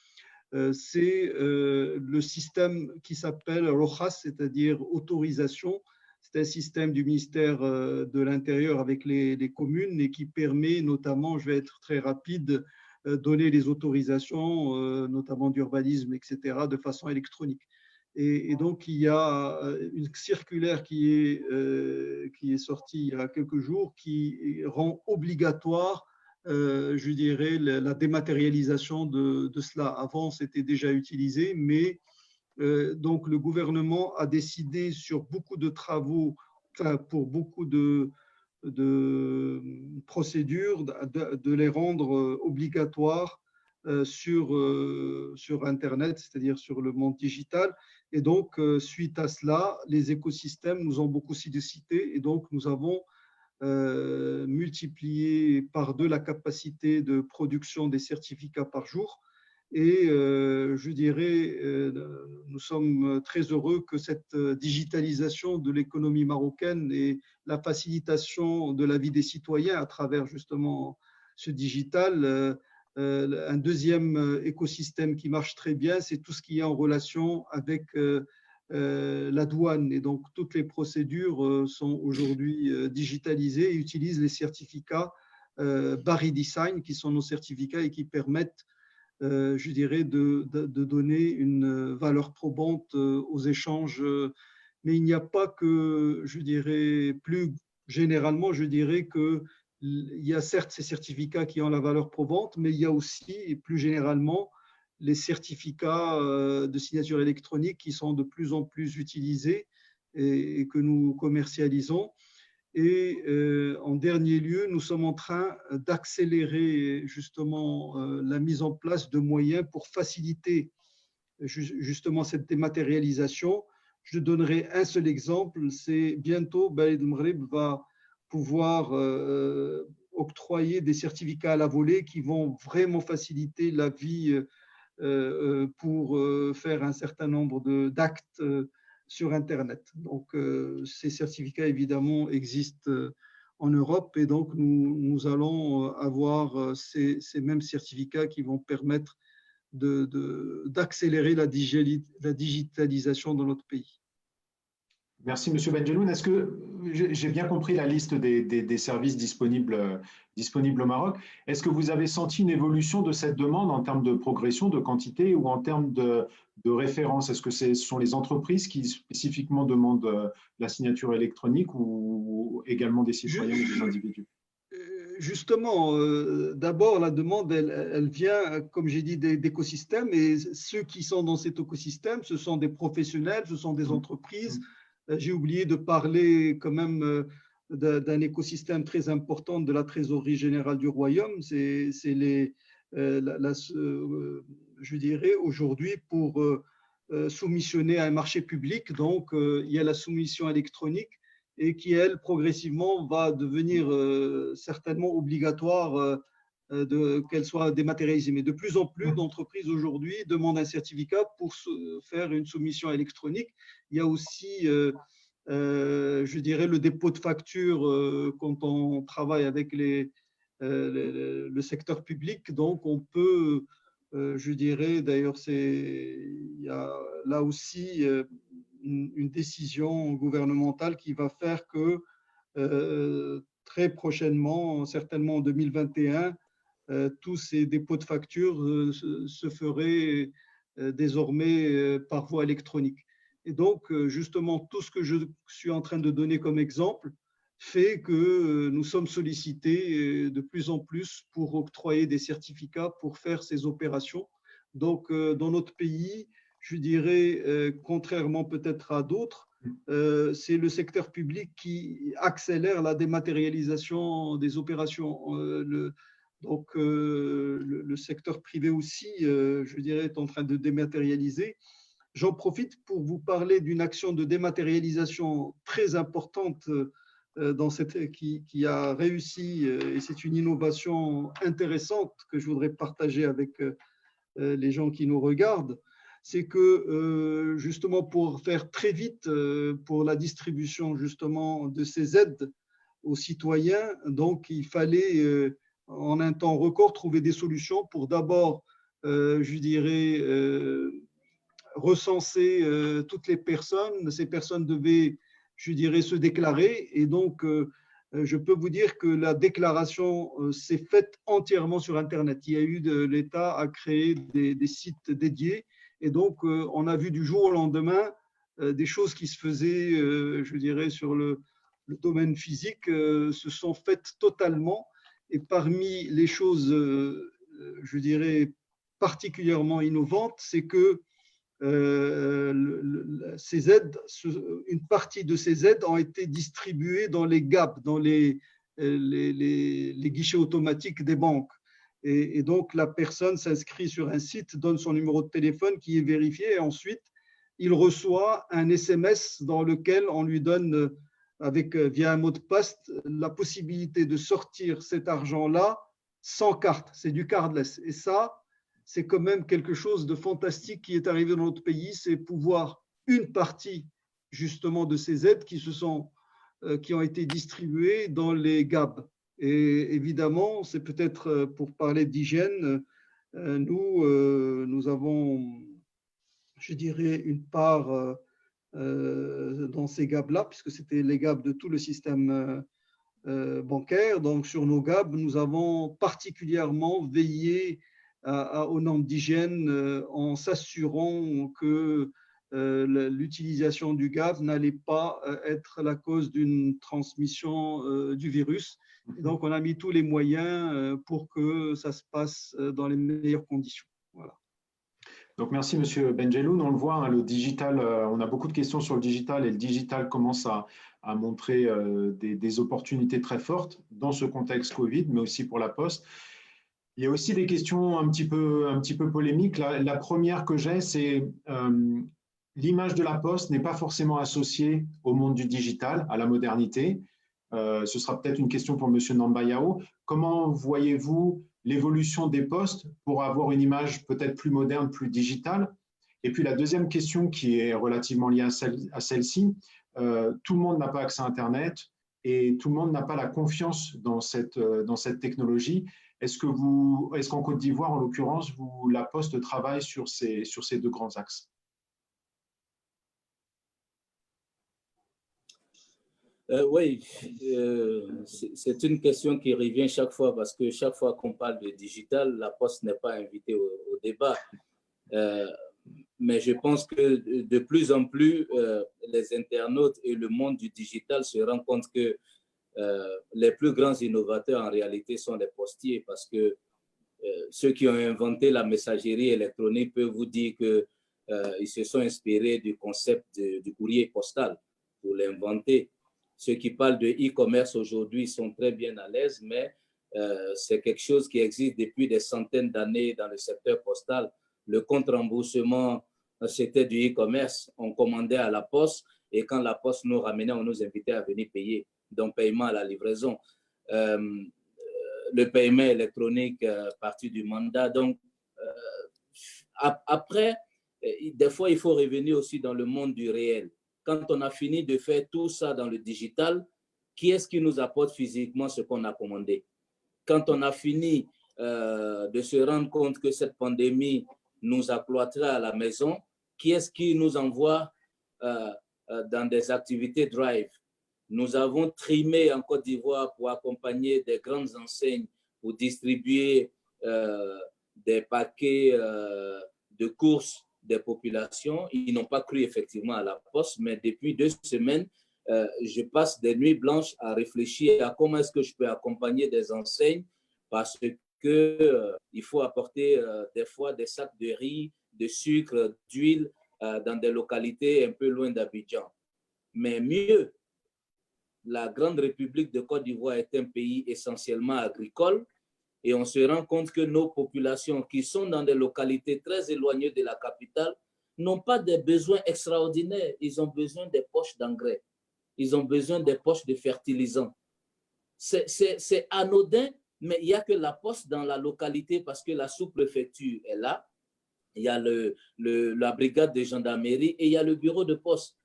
C'est le système qui s'appelle ROJAS, c'est-à-dire autorisation. C'est un système du ministère de l'Intérieur avec les communes et qui permet notamment, je vais être très rapide, donner les autorisations, notamment d'urbanisme, etc., de façon électronique. Et donc, il y a une circulaire qui est sortie il y a quelques jours qui rend obligatoire, je dirais, la dématérialisation de cela. Avant, c'était déjà utilisé, mais donc le gouvernement a décidé sur beaucoup de travaux, enfin, pour beaucoup de procédures, de les rendre obligatoires sur Internet, c'est-à-dire sur le monde digital. Et donc, suite à cela, les écosystèmes nous ont beaucoup sollicité et donc nous avons multiplié par 2 la capacité de production des certificats par jour. Et je dirais, nous sommes très heureux que cette digitalisation de l'économie marocaine et la facilitation de la vie des citoyens à travers justement ce digital. Un deuxième écosystème qui marche très bien, c'est tout ce qui est en relation avec la douane. Et donc, toutes les procédures sont aujourd'hui digitalisées et utilisent les certificats Bari Design, qui sont nos certificats et qui permettent, je dirais, de donner une valeur probante aux échanges. Mais il n'y a pas que, je dirais, plus généralement, je dirais que il y a certes ces certificats qui ont la valeur probante, mais il y a aussi, et plus généralement, les certificats de signature électronique qui sont de plus en plus utilisés et que nous commercialisons. Et en dernier lieu, nous sommes en train d'accélérer justement la mise en place de moyens pour faciliter justement cette dématérialisation. Je donnerai un seul exemple, c'est bientôt Baled Maghreb va pouvoir octroyer des certificats à la volée qui vont vraiment faciliter la vie pour faire un certain nombre d'actes sur Internet. Donc, ces certificats, évidemment, existent en Europe et donc nous allons avoir ces mêmes certificats qui vont permettre d'accélérer la digitalisation dans notre pays. Merci, Monsieur Benjeloun. Est-ce que j'ai bien compris la liste des services disponibles au Maroc? Est-ce que vous avez senti une évolution de cette demande en termes de progression, de quantité ou en termes de référence? Est-ce que ce sont les entreprises qui spécifiquement demandent la signature électronique ou également des citoyens ou des individus? Justement, d'abord, la demande, elle vient, comme j'ai dit, d'écosystèmes et ceux qui sont dans cet écosystème, ce sont des professionnels, ce sont des entreprises. J'ai oublié de parler quand même d'un écosystème très important de la trésorerie générale du royaume. C'est je dirais aujourd'hui pour soumissionner à un marché public. Donc, il y a la soumission électronique et qui, elle, progressivement, va devenir certainement obligatoire qu'elle soit dématérialisée. Mais de plus en plus d'entreprises aujourd'hui demandent un certificat pour faire une soumission électronique. Il y a aussi, je dirais, le dépôt de facture quand on travaille avec le secteur public. Donc, on peut, je dirais, d'ailleurs, il y a là aussi une décision gouvernementale qui va faire que très prochainement, certainement en 2021, tous ces dépôts de factures se feraient désormais par voie électronique. Et donc, justement, tout ce que je suis en train de donner comme exemple fait que nous sommes sollicités de plus en plus pour octroyer des certificats pour faire ces opérations. Donc, dans notre pays, je dirais, contrairement peut-être à d'autres, c'est le secteur public qui accélère la dématérialisation des opérations. Donc, le secteur privé aussi, je dirais, est en train de dématérialiser. J'en profite pour vous parler d'une action de dématérialisation très importante qui a réussi, et c'est une innovation intéressante que je voudrais partager avec les gens qui nous regardent. C'est que justement pour faire très vite pour la distribution justement de ces aides aux citoyens, donc il fallait en un temps record, trouver des solutions pour d'abord, je dirais, recenser toutes les personnes. Ces personnes devaient, je dirais, se déclarer. Et donc, je peux vous dire que la déclaration s'est faite entièrement sur Internet. Il y a eu l'État a créé des sites dédiés. Et donc, on a vu du jour au lendemain des choses qui se faisaient, je dirais, sur le domaine physique, se sont faites totalement. Et parmi les choses, je dirais, particulièrement innovantes, c'est que ces aides, une partie de ces aides ont été distribuées dans les GAB, dans les guichets automatiques des banques. Et donc, la personne s'inscrit sur un site, donne son numéro de téléphone qui est vérifié et ensuite, il reçoit un SMS dans lequel on lui donne, via un mot de passe, la possibilité de sortir cet argent-là sans carte. C'est du cardless. Et ça, c'est quand même quelque chose de fantastique qui est arrivé dans notre pays, c'est pouvoir une partie justement de ces aides qui ont été distribuées dans les GAB. Et évidemment, c'est peut-être pour parler d'hygiène, nous avons, je dirais, une part dans ces GAB-là, puisque c'était les GAB de tout le système bancaire. Donc, sur nos GAB, nous avons particulièrement veillé aux normes d'hygiène en s'assurant que l'utilisation du GAB n'allait pas être la cause d'une transmission du virus. Et donc, on a mis tous les moyens pour que ça se passe dans les meilleures conditions. Voilà. Donc, merci, Monsieur Benjeloun. On le voit, hein, le digital, on a beaucoup de questions sur le digital et le digital commence à montrer des opportunités très fortes dans ce contexte Covid, mais aussi pour la Poste. Il y a aussi des questions un petit peu polémiques. La première que j'ai, c'est l'image de la Poste n'est pas forcément associée au monde du digital, à la modernité. Ce sera peut-être une question pour M. Nambayao. Comment voyez-vous l'évolution des postes pour avoir une image peut-être plus moderne, plus digitale? Et puis la deuxième question qui est relativement liée à celle-ci, tout le monde n'a pas accès à Internet et tout le monde n'a pas la confiance dans cette technologie. Est-ce qu'en Côte d'Ivoire, en l'occurrence, la Poste travaille sur ces deux grands axes? Oui, c'est une question qui revient chaque fois parce que chaque fois qu'on parle de digital, la Poste n'est pas invitée au débat. Mais je pense que de plus en plus, les internautes et le monde du digital se rendent compte que les plus grands innovateurs en réalité sont les postiers parce que ceux qui ont inventé la messagerie électronique peuvent vous dire qu'ils se sont inspirés du concept du courrier postal pour l'inventer. Ceux qui parlent de e-commerce aujourd'hui sont très bien à l'aise, mais c'est quelque chose qui existe depuis des centaines d'années dans le secteur postal. Le compte remboursement, c'était du e-commerce. On commandait à la Poste et quand la Poste nous ramenait, on nous invitait à venir payer. Donc, paiement à la livraison. Le paiement électronique à partir du mandat. Donc, après, des fois, il faut revenir aussi dans le monde du réel. Quand on a fini de faire tout ça dans le digital, qui est-ce qui nous apporte physiquement ce qu'on a commandé? Quand on a fini de se rendre compte que cette pandémie nous a cloîtrés à la maison, qui est-ce qui nous envoie dans des activités drive? Nous avons trimé en Côte d'Ivoire pour accompagner des grandes enseignes, pour distribuer des paquets de courses des populations. Ils n'ont pas cru effectivement à la Poste, mais depuis 2 semaines, je passe des nuits blanches à réfléchir à comment est-ce que je peux accompagner des enseignes parce qu'il faut apporter des fois des sacs de riz, de sucre, d'huile dans des localités un peu loin d'Abidjan. Mais mieux, la Grande République de Côte d'Ivoire est un pays essentiellement agricole et on se rend compte que nos populations qui sont dans des localités très éloignées de la capitale n'ont pas des besoins extraordinaires. Ils ont besoin des poches d'engrais. Ils ont besoin des poches de fertilisants. C'est anodin, mais il n'y a que la Poste dans la localité parce que la sous-préfecture est là. Il y a la brigade de gendarmerie et il y a le bureau de poste.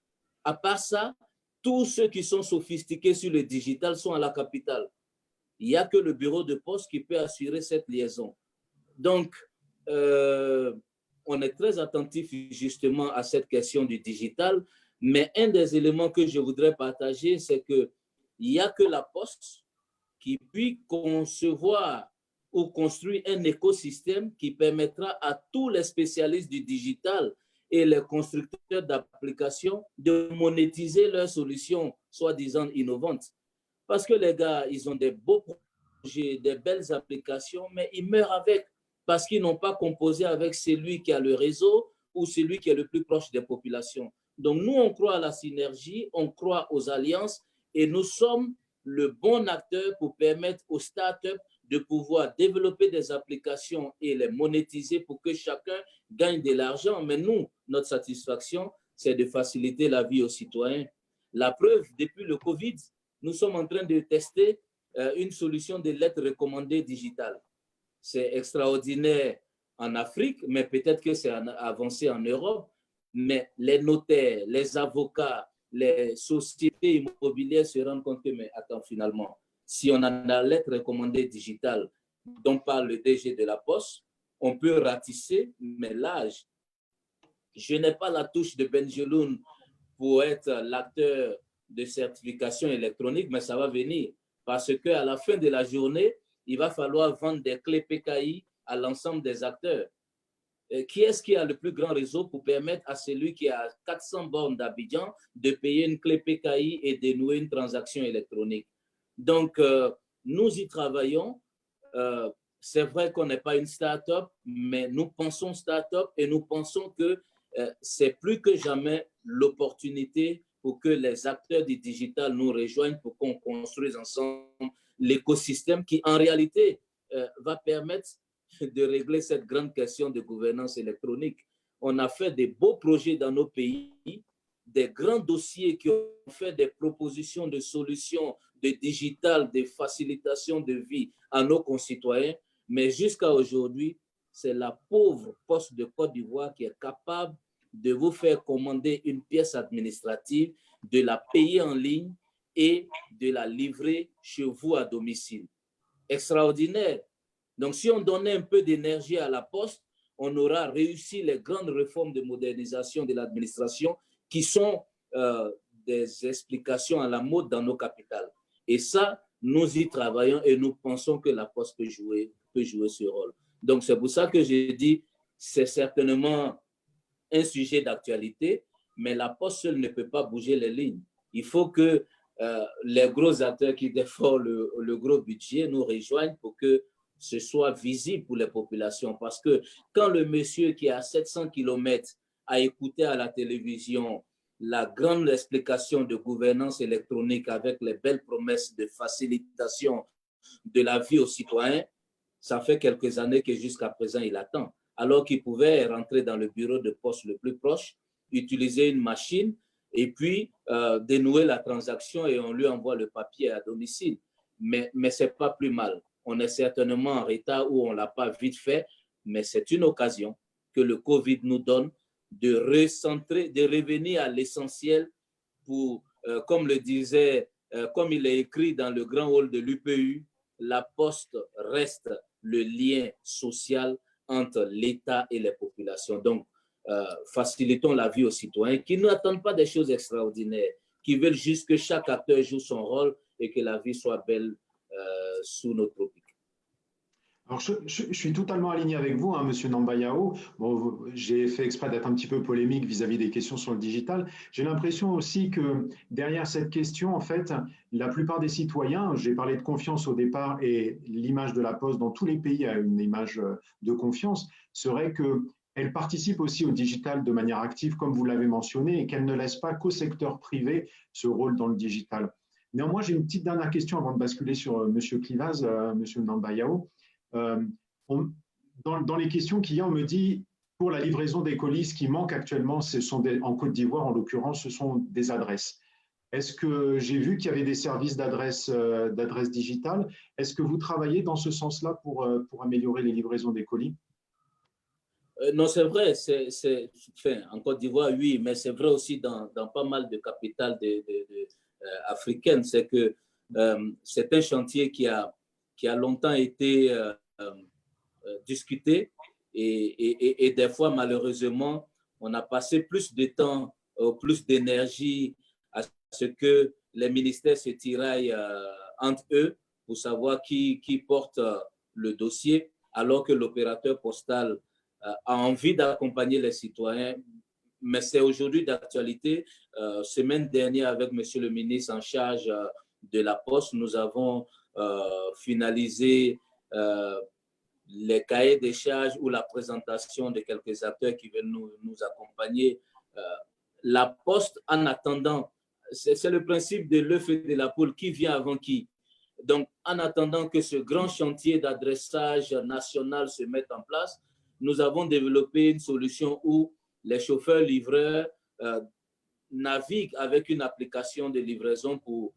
À part ça, tous ceux qui sont sophistiqués sur le digital sont à la capitale. il n'y a que le bureau de poste qui peut assurer cette liaison. Donc, on est très attentif justement à cette question du digital, mais un des éléments que je voudrais partager, c'est qu'il n'y a que la Poste qui peut concevoir ou construire un écosystème qui permettra à tous les spécialistes du digital et les constructeurs d'applications de monétiser leurs solutions soi-disant innovantes. Parce que les gars, ils ont des beaux projets, des belles applications, mais ils meurent avec parce qu'ils n'ont pas composé avec celui qui a le réseau ou celui qui est le plus proche des populations. Donc nous, on croit à la synergie, on croit aux alliances et nous sommes le bon acteur pour permettre aux startups de pouvoir développer des applications et les monétiser pour que chacun gagne de l'argent. Mais nous, notre satisfaction, c'est de faciliter la vie aux citoyens. La preuve, depuis le Covid, nous sommes en train de tester une solution de lettres recommandées digitales. C'est extraordinaire en Afrique, mais peut-être que c'est avancé en Europe. Mais les notaires, les avocats, les sociétés immobilières se rendent compte que, mais attends, finalement, si on a la lettre recommandée digitale dont parle le DG de la Poste, on peut ratisser, mais l'âge. Je n'ai pas la touche de Benjeloun pour être l'acteur de certification électronique, mais ça va venir. Parce qu'à la fin de la journée, il va falloir vendre des clés PKI à l'ensemble des acteurs. Qui est-ce qui a le plus grand réseau pour permettre à celui qui a 400 bornes d'Abidjan de payer une clé PKI et dénouer une transaction électronique? Donc, nous y travaillons. C'est vrai qu'on n'est pas une start-up, mais nous pensons start-up et nous pensons que c'est plus que jamais l'opportunité pour que les acteurs du digital nous rejoignent pour qu'on construise ensemble l'écosystème qui, en réalité, va permettre de régler cette grande question de gouvernance électronique. On a fait des beaux projets dans nos pays, des grands dossiers qui ont fait des propositions de solutions de digital, de facilitation de vie à nos concitoyens, mais jusqu'à aujourd'hui, c'est la pauvre Poste de Côte d'Ivoire qui est capable de vous faire commander une pièce administrative, de la payer en ligne et de la livrer chez vous à domicile. Extraordinaire. Donc, si on donnait un peu d'énergie à la Poste, on aura réussi les grandes réformes de modernisation de l'administration qui sont des explications à la mode dans nos capitales. Et ça, nous y travaillons et nous pensons que la Poste peut jouer ce rôle. Donc, c'est pour ça que j'ai dit, c'est certainement un sujet d'actualité, mais la Poste seule ne peut pas bouger les lignes. Il faut que les gros acteurs qui défendent le gros budget nous rejoignent pour que ce soit visible pour les populations. Parce que quand le monsieur qui est à 700 km a écouté à la télévision la grande explication de gouvernance électronique avec les belles promesses de facilitation de la vie aux citoyens, ça fait quelques années que jusqu'à présent, il attend. Alors qu'il pouvait rentrer dans le bureau de poste le plus proche, utiliser une machine et puis dénouer la transaction et on lui envoie le papier à domicile. Mais ce n'est pas plus mal. On est certainement en retard ou on ne l'a pas vite fait, mais c'est une occasion que le Covid nous donne de recentrer, de revenir à l'essentiel pour, comme le disait, comme il est écrit dans le grand hall de l'UPU, la Poste reste le lien social entre l'État et les populations. Donc, facilitons la vie aux citoyens qui n'attendent pas des choses extraordinaires, qui veulent juste que chaque acteur joue son rôle et que la vie soit belle sous nos tropiques. Alors, je suis totalement aligné avec vous, hein, Monsieur Nambayao. Bon, j'ai fait exprès d'être un petit peu polémique vis-à-vis des questions sur le digital. J'ai l'impression aussi que derrière cette question, en fait, la plupart des citoyens, j'ai parlé de confiance au départ et l'image de la Poste dans tous les pays a une image de confiance, serait qu'elle participe aussi au digital de manière active, comme vous l'avez mentionné, et qu'elle ne laisse pas qu'au secteur privé ce rôle dans le digital. Néanmoins, j'ai une petite dernière question avant de basculer sur Monsieur Clivaz, Monsieur Nambayao. Dans les questions qu'il y a, on me dit, pour la livraison des colis, ce qui manque actuellement, en Côte d'Ivoire, en l'occurrence, ce sont des adresses. Est-ce que j'ai vu qu'il y avait des services d'adresses digitales? Est-ce que vous travaillez dans ce sens-là pour améliorer les livraisons des colis? Non, c'est vrai, en Côte d'Ivoire, oui, mais c'est vrai aussi dans pas mal de capitales africaines. C'est que c'est un chantier qui a qui a longtemps été discuté et des fois, malheureusement, on a passé plus de temps, plus d'énergie à ce que les ministères se tiraillent entre eux pour savoir qui porte le dossier, alors que l'opérateur postal a envie d'accompagner les citoyens. Mais c'est aujourd'hui d'actualité. Semaine dernière, avec monsieur le ministre en charge de la Poste, nous avons finalisé les cahiers des charges ou la présentation de quelques acteurs qui viennent nous accompagner. La Poste, en attendant, c'est le principe de l'œuf et de la poule, qui vient avant qui. Donc, en attendant que ce grand chantier d'adressage national se mette en place, nous avons développé une solution où les chauffeurs-livreurs naviguent avec une application de livraison pour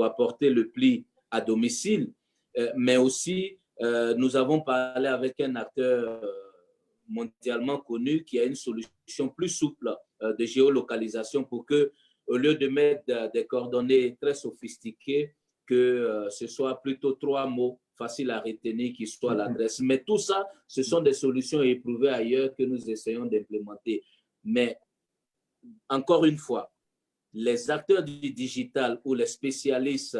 apporter le pli à domicile, mais aussi nous avons parlé avec un acteur mondialement connu qui a une solution plus souple de géolocalisation pour que, au lieu de mettre des coordonnées très sophistiquées, que ce soit plutôt 3 mots faciles à retenir qui soient l'adresse. Mais tout ça, ce sont des solutions éprouvées ailleurs que nous essayons d'implémenter. Mais encore une fois, les acteurs du digital ou les spécialistes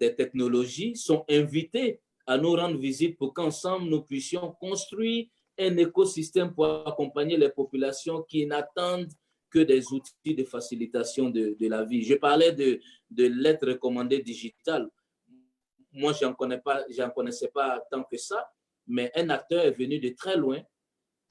des technologies sont invités à nous rendre visite pour qu'ensemble nous puissions construire un écosystème pour accompagner les populations qui n'attendent que des outils de facilitation de la vie. Je parlais de lettres recommandées digitales. Moi, je n'en connaissais pas tant que ça, mais un acteur est venu de très loin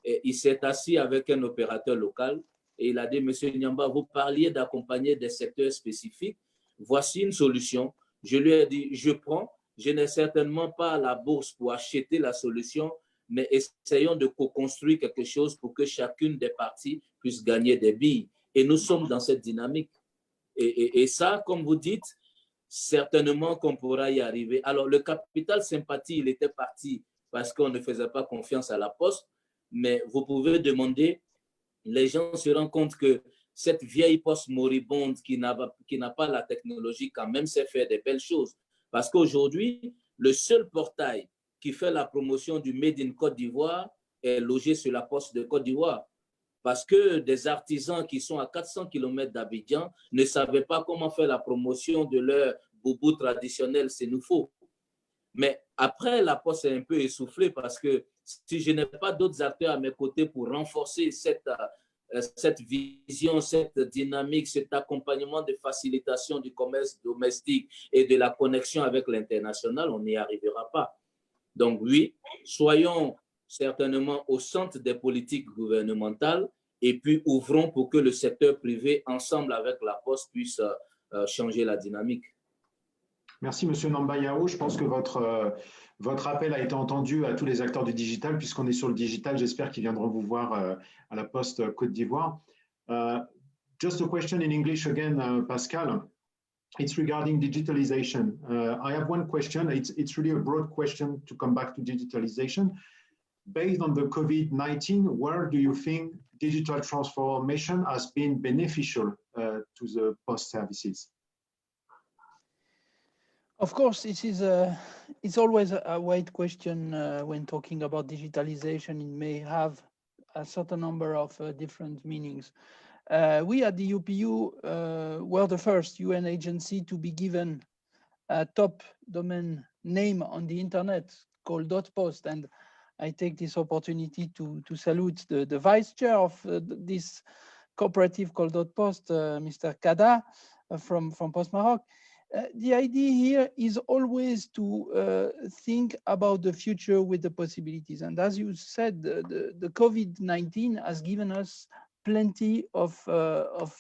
et il s'est assis avec un opérateur local et il a dit, monsieur Nyamba, vous parliez d'accompagner des secteurs spécifiques. Voici une solution. Je lui ai dit, je prends. Je n'ai certainement pas la bourse pour acheter la solution, mais essayons de co-construire quelque chose pour que chacune des parties puisse gagner des billes. Et nous sommes dans cette dynamique. Et ça, comme vous dites, certainement qu'on pourra y arriver. Alors, le capital sympathie, il était parti parce qu'on ne faisait pas confiance à la Poste, mais vous pouvez demander, les gens se rendent compte que cette vieille Poste moribonde qui n'a pas la technologie quand même sait faire des belles choses. Parce qu'aujourd'hui, le seul portail qui fait la promotion du Made in Côte d'Ivoire est logé sur la Poste de Côte d'Ivoire. Parce que des artisans qui sont à 400 km d'Abidjan ne savaient pas comment faire la promotion de leur boubou traditionnel sénoufo. Mais après, la Poste est un peu essoufflée parce que si je n'ai pas d'autres acteurs à mes côtés pour renforcer cette vision, cette dynamique, cet accompagnement de facilitation du commerce domestique et de la connexion avec l'international, on n'y arrivera pas. Donc oui, soyons certainement au centre des politiques gouvernementales et puis ouvrons pour que le secteur privé, ensemble avec la Poste, puisse changer la dynamique. Merci, Monsieur Nambayao. Je pense que votre appel a été entendu à tous les acteurs du digital, puisqu'on est sur le digital. J'espère qu'ils viendront vous voir à la Poste Côte d'Ivoire. Just a question in English again, Pascal. It's regarding digitalization. I have one question. It's really a broad question to come back to digitalization. Based on the COVID-19, where do you think digital transformation has been beneficial to the post services? Of course, it's always a wide question when talking about digitalization. It may have a certain number of different meanings. We at the UPU were the first UN agency to be given a top domain name on the internet called .post, and I take this opportunity to salute the vice chair of this cooperative called .post, Mr. Kada from Post Maroc. The idea here is always to think about the future with the possibilities. And as you said, the COVID-19 has given us plenty of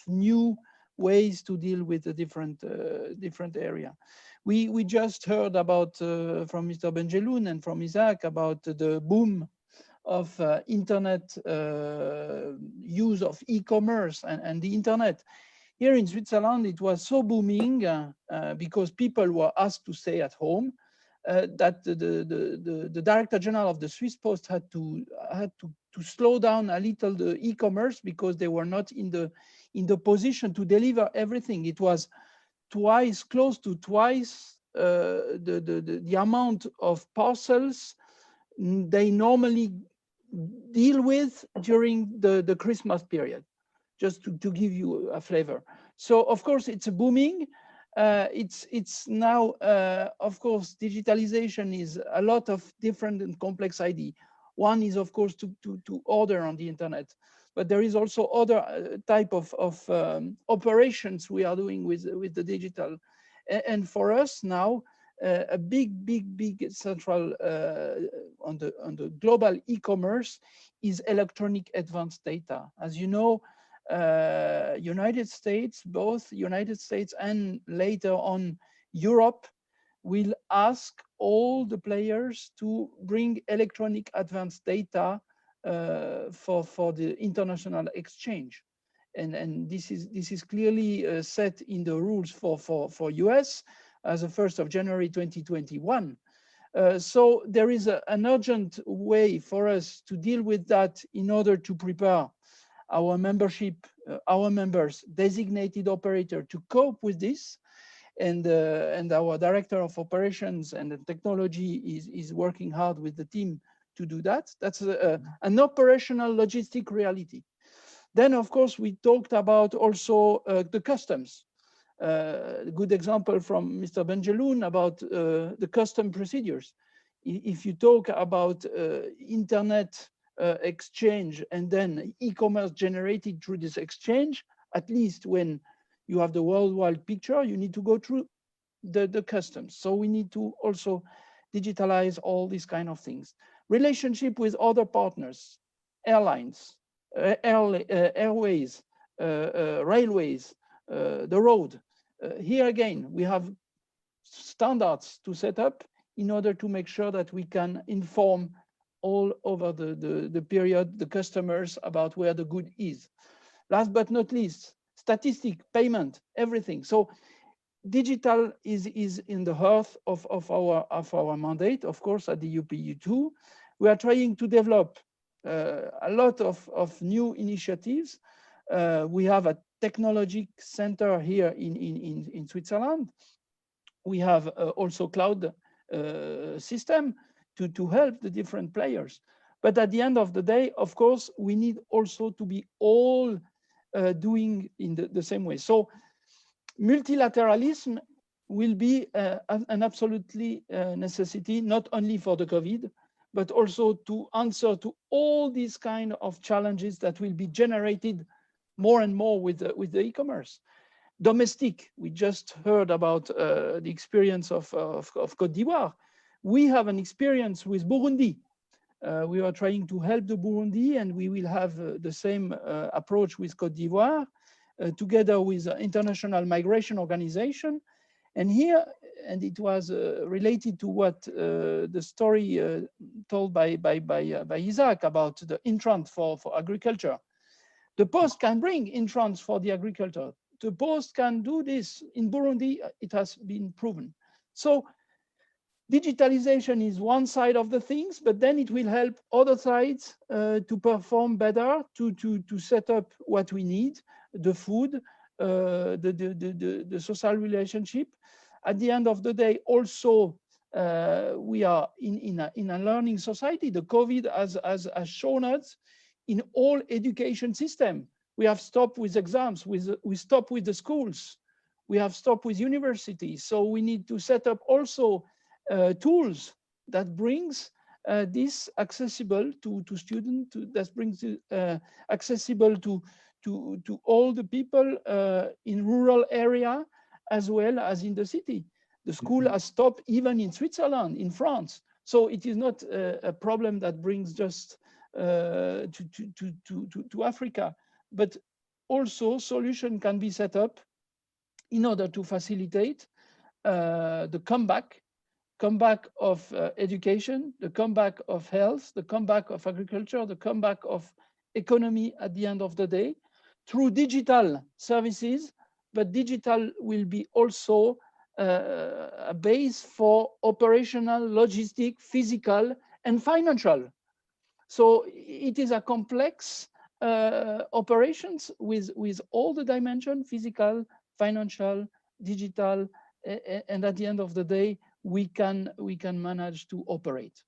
new ways to deal with the different area. We just heard about from Mr. Benjeloun and from Isaac about the boom of internet use of e-commerce and the internet. Here in Switzerland, it was so booming because people were asked to stay at home that the Director General of the Swiss Post had to slow down a little the e-commerce because they were not in the position to deliver everything. It was close to twice the amount of parcels they normally deal with during the Christmas period, just to give you a flavor. So of course it's a booming. It's now, of course, digitalization is a lot of different and complex ID. One is, of course, to order on the internet, but there is also other type of operations we are doing with the digital. And for us now, a big central on the global e-commerce is electronic advanced data. As you know, United States, both United States and later on Europe, will ask all the players to bring electronic advanced data for the international exchange. And this is clearly set in the rules for US as of 1st of January 2021. So there is an urgent way for us to deal with that in order to prepare our membership, our members, designated operator to cope with this. And our director of operations and the technology is working hard with the team to do that. That's an operational logistic reality. Then, of course, we talked about also the customs. A good example from Mr. Benjeloun about the custom procedures. If you talk about internet exchange and then e-commerce generated through this exchange, at least when you have the worldwide picture, you need to go through the customs. So we need to also digitalize all these kind of things. Relationship with other partners, airlines, airways, railways, the road. Here again, we have standards to set up in order to make sure that we can inform all over the period, the customers about where the good is. Last but not least, statistic, payment, everything. So digital is in the heart of our mandate, of course, at the UPU2. We are trying to develop a lot of new initiatives. We have a technology center here in Switzerland. We have also cloud system to help the different players. But at the end of the day, of course, we need also to be all doing in the same way. So multilateralism will be an absolutely necessity, not only for the COVID, but also to answer to all these kind of challenges that will be generated more and more with the e-commerce. Domestic, we just heard about the experience of Côte d'Ivoire. We have an experience with Burundi. We are trying to help the Burundi, and we will have the same approach with Côte d'Ivoire, together with the International Migration Organization. And here, and it was related to what the story told by Isaac about the Intrant for agriculture. The post can bring Intrants for the agriculture. The post can do this. In Burundi, it has been proven. So digitalization is one side of the things, but then it will help other sides to perform better, to set up what we need, the food, the social relationship. At the end of the day, also, we are in a learning society. The COVID has shown us in all education system. We have stopped with exams, we stopped with the schools, we have stopped with universities. So we need to set up also tools that brings this accessible to students, that brings accessible to all the people in rural area as well as in the city. The school has stopped even in Switzerland, in France. So it is not a problem that brings just to Africa, but also solution can be set up in order to facilitate the comeback of education, the comeback of health, the comeback of agriculture, the comeback of economy at the end of the day through digital services. But digital will be also a base for operational, logistic, physical, and financial. So it is a complex operations with all the dimensions: physical, financial, digital, and at the end of the day, we can manage to operate.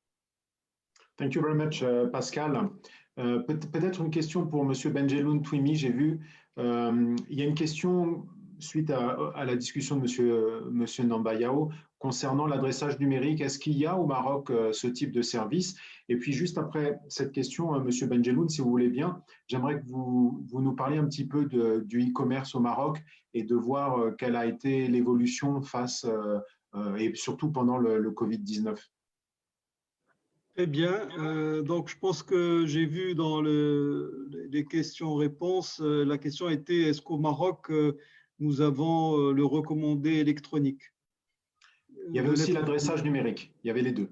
Thank you very much, Pascal. Peut-être une question pour Monsieur Benjeloun Twimi. J'ai vu, il y a une question suite à la discussion de Monsieur Nambayao concernant l'adressage numérique. Est-ce qu'il y a au Maroc ce type de service? Et puis juste après cette question, Monsieur Benjeloun, si vous voulez bien, j'aimerais que vous nous parliez un petit peu du e-commerce au Maroc et de voir quelle a été l'évolution face et surtout pendant le Covid-19. Très bien. Donc, je pense que j'ai vu dans les questions-réponses, la question était est-ce qu'au Maroc, nous avons le recommandé électronique? Il y avait aussi l'adressage numérique. Il y avait les deux.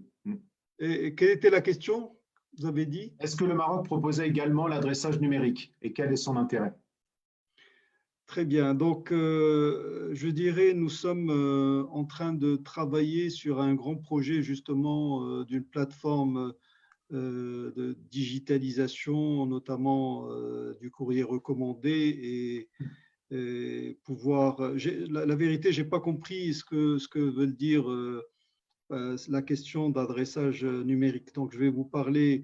Et quelle était la question? Vous avez dit? Est-ce que le Maroc proposait également l'adressage numérique et quel est son intérêt? Très bien. Donc, je dirais, nous sommes en train de travailler sur un grand projet justement d'une plateforme de digitalisation, notamment du courrier recommandé et pouvoir. La vérité, j'ai pas compris ce que veut dire la question d'adressage numérique. Donc, je vais vous parler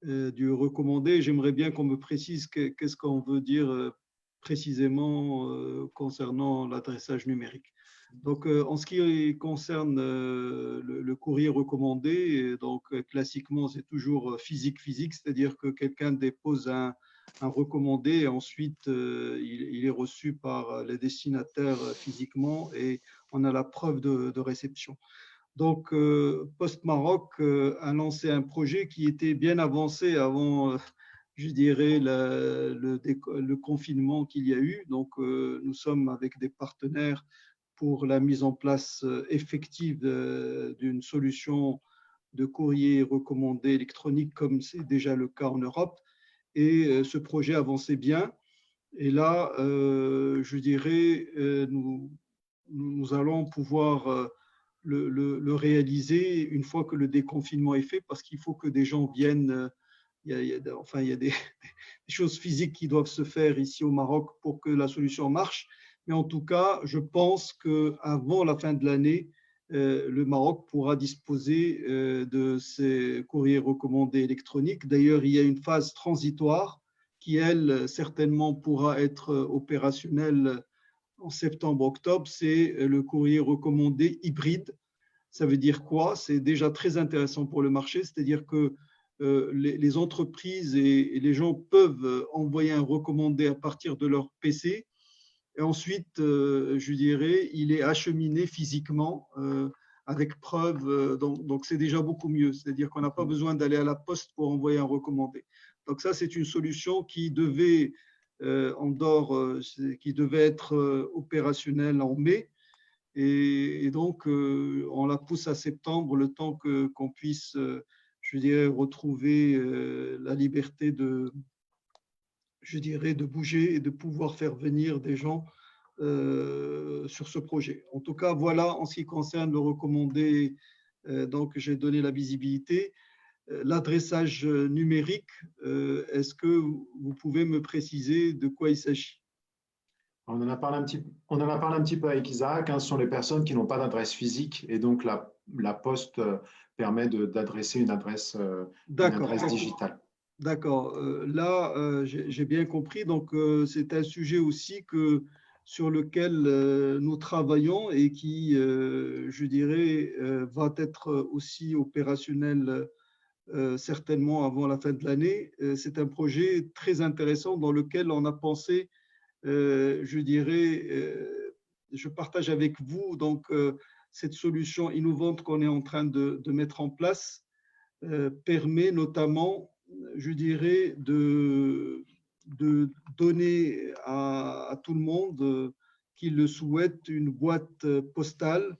du recommandé. J'aimerais bien qu'on me précise qu'est-ce qu'on veut dire précisément concernant l'adressage numérique. Donc, en ce qui concerne le courrier recommandé, donc classiquement, c'est toujours physique, c'est-à-dire que quelqu'un dépose un recommandé et ensuite il est reçu par les destinataires physiquement et on a la preuve de réception. Donc, Post Maroc a lancé un projet qui était bien avancé avant je dirais, le confinement qu'il y a eu. Donc, nous sommes avec des partenaires pour la mise en place effective d'une solution de courrier recommandé électronique, comme c'est déjà le cas en Europe. Et ce projet avançait bien. Et là, je dirais, nous allons pouvoir le réaliser une fois que le déconfinement est fait, parce qu'il faut que des gens viennent. Il y a des choses physiques qui doivent se faire ici au Maroc pour que la solution marche. Mais en tout cas, je pense qu'avant la fin de l'année, le Maroc pourra disposer de ces courriers recommandés électroniques. D'ailleurs, il y a une phase transitoire qui, elle, certainement pourra être opérationnelle en septembre-octobre. C'est le courrier recommandé hybride. Ça veut dire quoi? C'est déjà très intéressant pour le marché, c'est-à-dire que les entreprises et les gens peuvent envoyer un recommandé à partir de leur PC et ensuite, je dirais, il est acheminé physiquement avec preuve. Donc, c'est déjà beaucoup mieux. C'est-à-dire qu'on n'a pas besoin d'aller à la poste pour envoyer un recommandé. Donc, ça, c'est une solution qui devait, qui devait être opérationnelle en mai. Et donc, on la pousse à septembre, le temps qu'on puisse je dirais, retrouver la liberté de bouger et de pouvoir faire venir des gens sur ce projet. En tout cas, voilà en ce qui concerne le recommandé, donc j'ai donné la visibilité. L'adressage numérique, est-ce que vous pouvez me préciser de quoi il s'agit? On en a parlé un petit peu avec Isaac, ce sont les personnes qui n'ont pas d'adresse physique et donc la poste permet d'adresser une adresse digitale. D'accord. Là, j'ai bien compris. Donc, c'est un sujet aussi sur lequel nous travaillons et qui, je dirais, va être aussi opérationnel certainement avant la fin de l'année. C'est un projet très intéressant dans lequel on a pensé, je dirais, je partage avec vous donc cette solution innovante qu'on est en train de mettre en place permet notamment, je dirais, de donner à tout le monde qui le souhaite une boîte postale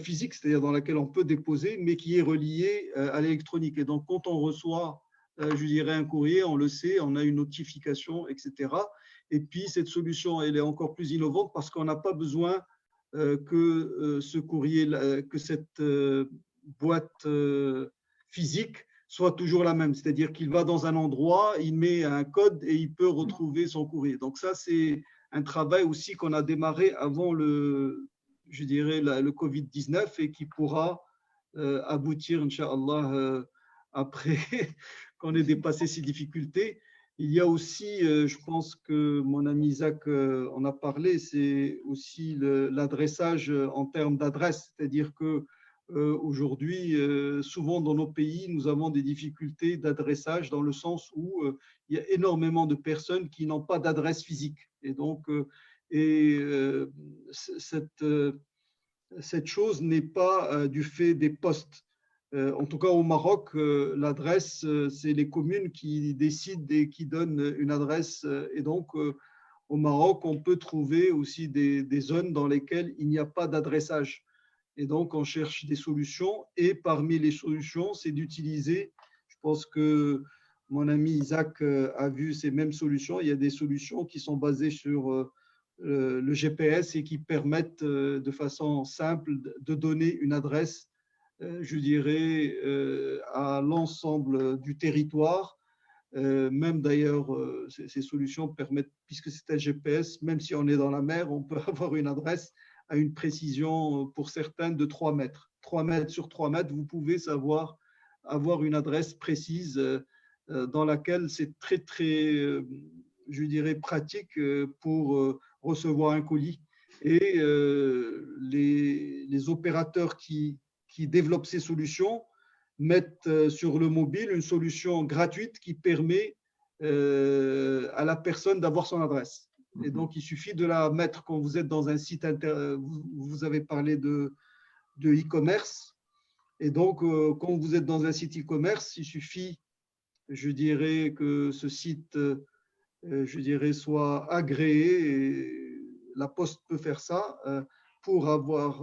physique, c'est-à-dire dans laquelle on peut déposer, mais qui est reliée à l'électronique. Et donc, quand on reçoit, je dirais, un courrier, on le sait, on a une notification, etc. Et puis, cette solution, elle est encore plus innovante parce qu'on n'a pas besoin que ce courrier, que cette boîte physique soit toujours la même. C'est-à-dire qu'il va dans un endroit, il met un code et il peut retrouver son courrier. Donc ça, c'est un travail aussi qu'on a démarré avant je dirais, le Covid-19 et qui pourra aboutir, Inch'Allah, après qu'on ait dépassé ces difficultés. Il y a aussi, je pense que mon ami Isaac en a parlé, c'est aussi l'adressage en termes d'adresse, c'est-à-dire que aujourd'hui, souvent dans nos pays, nous avons des difficultés d'adressage dans le sens où il y a énormément de personnes qui n'ont pas d'adresse physique. Et donc, cette chose n'est pas du fait des postes. En tout cas, au Maroc, l'adresse, c'est les communes qui décident et qui donnent une adresse. Et donc, au Maroc, on peut trouver aussi des zones dans lesquelles il n'y a pas d'adressage. Et donc, on cherche des solutions. Et parmi les solutions, c'est d'utiliser, je pense que mon ami Isaac a vu ces mêmes solutions. Il y a des solutions qui sont basées sur le GPS et qui permettent de façon simple de donner une adresse, je dirais, à l'ensemble du territoire. Même d'ailleurs, ces solutions permettent, puisque c'est un GPS, même si on est dans la mer, on peut avoir une adresse à une précision pour certaines de 3 mètres. 3 mètres sur 3 mètres, vous pouvez avoir une adresse précise dans laquelle c'est très, très, je dirais, pratique pour recevoir un colis. Et les opérateurs qui développent ces solutions mettent sur le mobile une solution gratuite qui permet à la personne d'avoir son adresse. Et donc, il suffit de la mettre quand vous êtes dans un site, vous avez parlé de e-commerce. Et donc, quand vous êtes dans un site e-commerce, il suffit, je dirais, que ce site, je dirais, soit agréé. Et la Poste peut faire ça pour avoir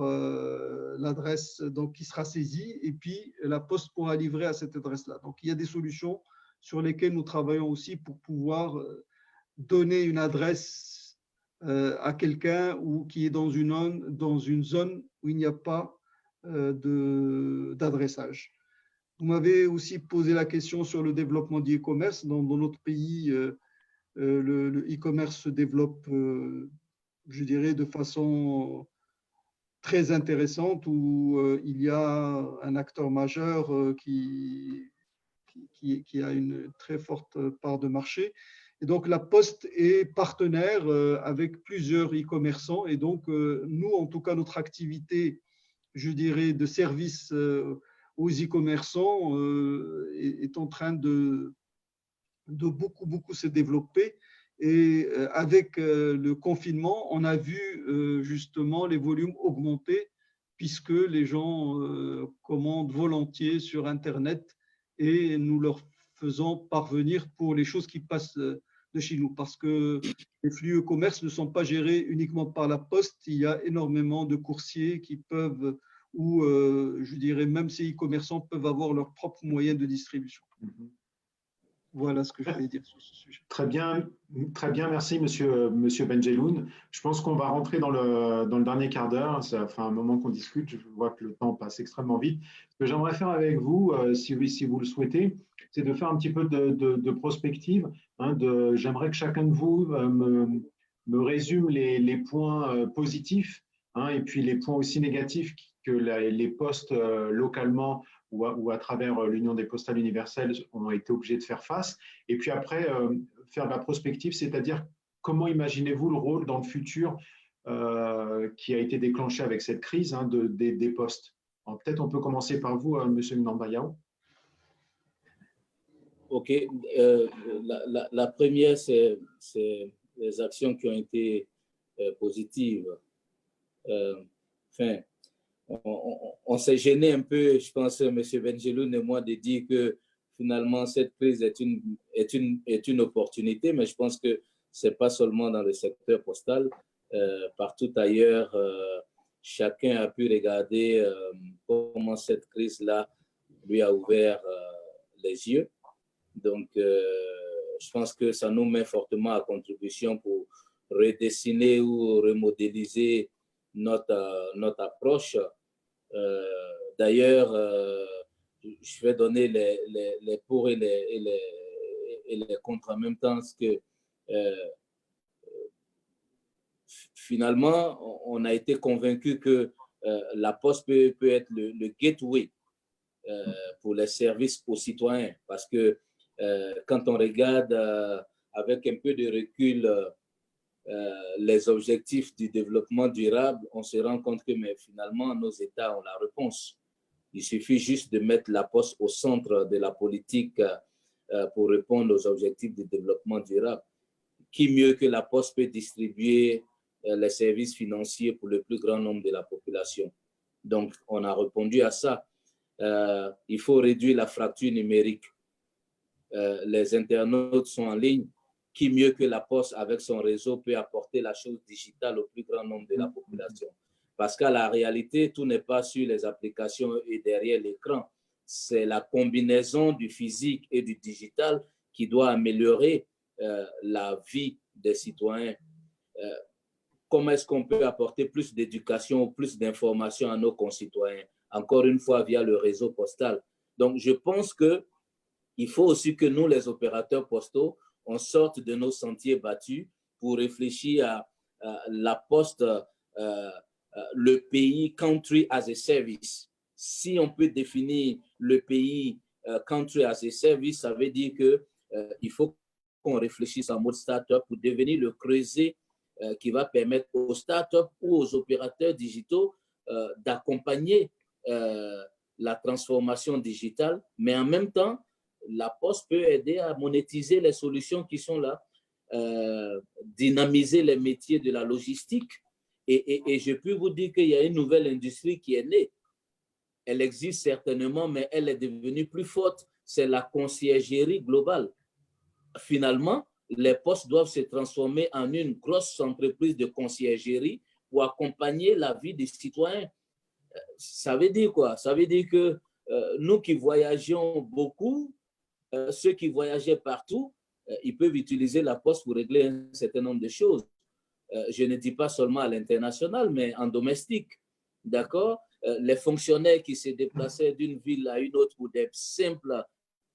l'adresse donc, qui sera saisie. Et puis, la Poste pourra livrer à cette adresse-là. Donc, il y a des solutions sur lesquelles nous travaillons aussi pour pouvoir donner une adresse à quelqu'un ou qui est dans une zone où il n'y a pas d'adressage. Vous m'avez aussi posé la question sur le développement du e-commerce. Dans notre pays, le e-commerce se développe, je dirais, de façon très intéressante où il y a un acteur majeur qui a une très forte part de marché. Et donc, la Poste est partenaire avec plusieurs e-commerçants. Et donc, nous, en tout cas, notre activité, je dirais, de service aux e-commerçants est en train de beaucoup, beaucoup se développer. Et avec le confinement, on a vu justement les volumes augmenter puisque les gens commandent volontiers sur Internet et nous leur faisons parvenir pour les choses qui passent de chez nous. Parce que les flux e-commerce ne sont pas gérés uniquement par la Poste. Il y a énormément de coursiers qui peuvent, ou je dirais même ces e-commerçants peuvent avoir leurs propres moyens de distribution. Voilà ce que je voulais dire sur ce sujet. Très bien, merci monsieur Benjeloun. Je pense qu'on va rentrer dans le dernier quart d'heure. Ça fait un moment qu'on discute. Je vois que le temps passe extrêmement vite. Ce que j'aimerais faire avec vous, si vous le souhaitez, c'est de faire un petit peu de prospective. J'aimerais que chacun de vous me résume les points positifs et puis les points aussi négatifs que les postes localement ou à travers l'Union des postales universelles ont été obligés de faire face. Et puis après, faire de la prospective, c'est-à-dire comment imaginez-vous le rôle dans le futur qui a été déclenché avec cette crise des postes. Peut-être on peut commencer par vous, Monsieur Nambayao. OK. La première, c'est les actions qui ont été positives. On s'est gêné un peu, je pense, M. Benjeloun et moi, de dire que finalement, cette crise est une opportunité, mais je pense que ce n'est pas seulement dans le secteur postal. Partout ailleurs, chacun a pu regarder comment cette crise-là lui a ouvert les yeux. Donc, je pense que ça nous met fortement à contribution pour redessiner ou remodéliser notre approche. D'ailleurs, je vais donner les pour et les contre en même temps, parce que finalement, on a été convaincu que la Poste peut être le gateway pour les services aux citoyens. Parce que quand on regarde avec un peu de recul les objectifs du développement durable, on se rend compte que mais finalement, nos États ont la réponse. Il suffit juste de mettre la Poste au centre de la politique pour répondre aux objectifs du développement durable. Qui mieux que la Poste peut distribuer les services financiers pour le plus grand nombre de la population? Donc, on a répondu à ça. Il faut réduire la fracture numérique. Les internautes sont en ligne. Qui mieux que la Poste, avec son réseau, peut apporter la chose digitale au plus grand nombre de la population? Parce qu'à la réalité, tout n'est pas sur les applications et derrière l'écran. C'est la combinaison du physique et du digital qui doit améliorer la vie des citoyens. Comment est-ce qu'on peut apporter plus d'éducation, plus d'informations à nos concitoyens? Encore une fois, via le réseau postal. Donc, je pense qu'il faut aussi que nous, les opérateurs postaux, on sorte de nos sentiers battus pour réfléchir à la Poste, le pays country as a service. Si on peut définir le pays country as a service, ça veut dire qu'il faut qu'on réfléchisse en mode start-up pour devenir le creuset qui va permettre aux start-up ou aux opérateurs digitaux d'accompagner la transformation digitale, mais en même temps, la Poste peut aider à monétiser les solutions qui sont là, dynamiser les métiers de la logistique. Et je peux vous dire qu'il y a une nouvelle industrie qui est née. Elle existe certainement, mais elle est devenue plus forte. C'est la conciergerie globale. Finalement, les postes doivent se transformer en une grosse entreprise de conciergerie pour accompagner la vie des citoyens. Ça veut dire quoi? Ça veut dire que nous qui voyageons beaucoup, ceux qui voyageaient partout, ils peuvent utiliser la Poste pour régler un certain nombre de choses. Je ne dis pas seulement à l'international, mais en domestique. D'accord? Les fonctionnaires qui se déplaçaient d'une ville à une autre pour des simples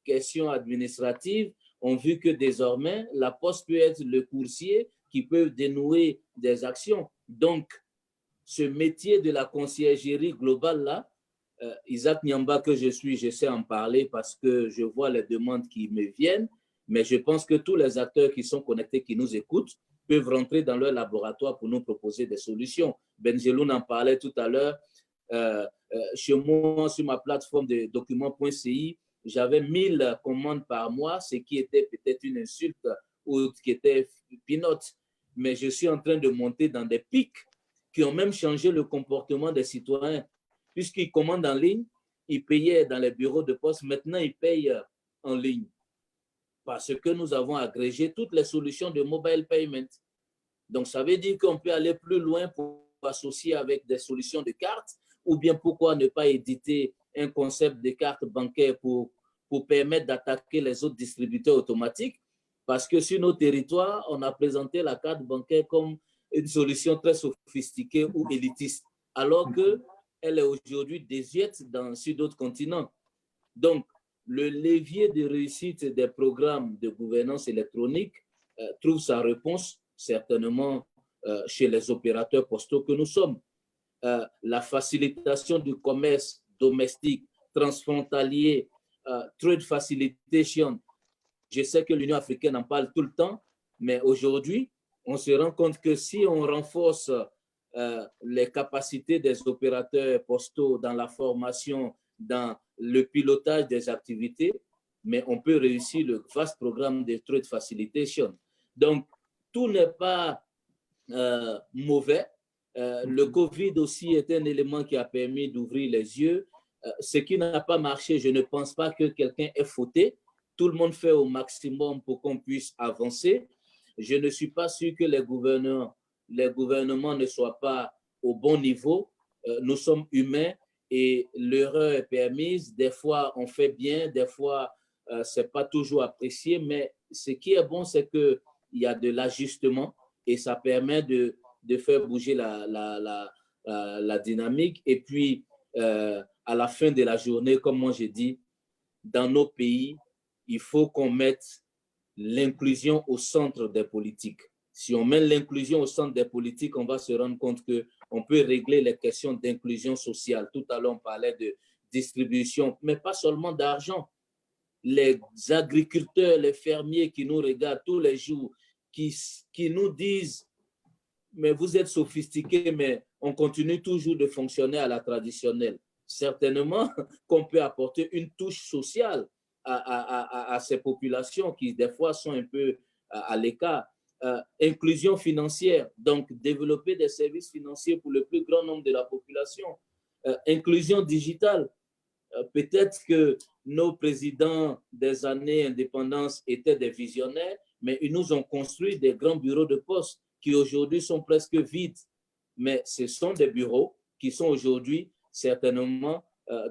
questions administratives ont vu que désormais, la Poste peut être le coursier qui peut dénouer des actions. Donc, ce métier de la conciergerie globale là, Isaac Nyamba que je suis, je sais en parler parce que je vois les demandes qui me viennent, mais je pense que tous les acteurs qui sont connectés, qui nous écoutent, peuvent rentrer dans leur laboratoire pour nous proposer des solutions. Benjeloun en parlait tout à l'heure. Chez moi, sur ma plateforme de documents.ci, j'avais 1000 commandes par mois, ce qui était peut-être une insulte ou qui était peanut, mais je suis en train de monter dans des pics qui ont même changé le comportement des citoyens. Puisqu'ils commandent en ligne, ils payaient dans les bureaux de poste, maintenant ils payent en ligne. Parce que nous avons agrégé toutes les solutions de mobile payment. Donc, ça veut dire qu'on peut aller plus loin pour associer avec des solutions de cartes, ou bien pourquoi ne pas éditer un concept de carte bancaire pour permettre d'attaquer les autres distributeurs automatiques. Parce que sur nos territoires, on a présenté la carte bancaire comme une solution très sophistiquée ou élitiste, alors qu'elle est aujourd'hui désuète sur d'autres continents. Donc, le levier de réussite des programmes de gouvernance électronique trouve sa réponse certainement chez les opérateurs postaux que nous sommes. La facilitation du commerce domestique, transfrontalier, trade facilitation. Je sais que l'Union africaine en parle tout le temps, mais aujourd'hui, on se rend compte que si on renforce les capacités des opérateurs postaux dans la formation, dans le pilotage des activités, mais on peut réussir le vaste programme de trade facilitation. Donc, tout n'est pas mauvais. Le Covid aussi est un élément qui a permis d'ouvrir les yeux. Ce qui n'a pas marché, je ne pense pas que quelqu'un ait fauté. Tout le monde fait au maximum pour qu'on puisse avancer. Je ne suis pas sûr que les gouvernements ne soient pas au bon niveau. Nous sommes humains et l'erreur est permise. Des fois, on fait bien, des fois, ce n'est pas toujours apprécié. Mais ce qui est bon, c'est qu'il y a de l'ajustement et ça permet de faire bouger la dynamique. Et puis, à la fin de la journée, comme moi j'ai dit, dans nos pays, il faut qu'on mette l'inclusion au centre des politiques. Si on met l'inclusion au centre des politiques, on va se rendre compte qu'on peut régler les questions d'inclusion sociale. Tout à l'heure, on parlait de distribution, mais pas seulement d'argent. Les agriculteurs, les fermiers qui nous regardent tous les jours, qui nous disent « mais vous êtes sophistiqués, mais on continue toujours de fonctionner à la traditionnelle ». Certainement qu'on peut apporter une touche sociale à ces populations qui, des fois, sont un peu à l'écart. Inclusion financière, donc développer des services financiers pour le plus grand nombre de la population. Inclusion digitale. Peut-être que nos présidents des années indépendance étaient des visionnaires, mais ils nous ont construit des grands bureaux de poste qui aujourd'hui sont presque vides. Mais ce sont des bureaux qui sont aujourd'hui certainement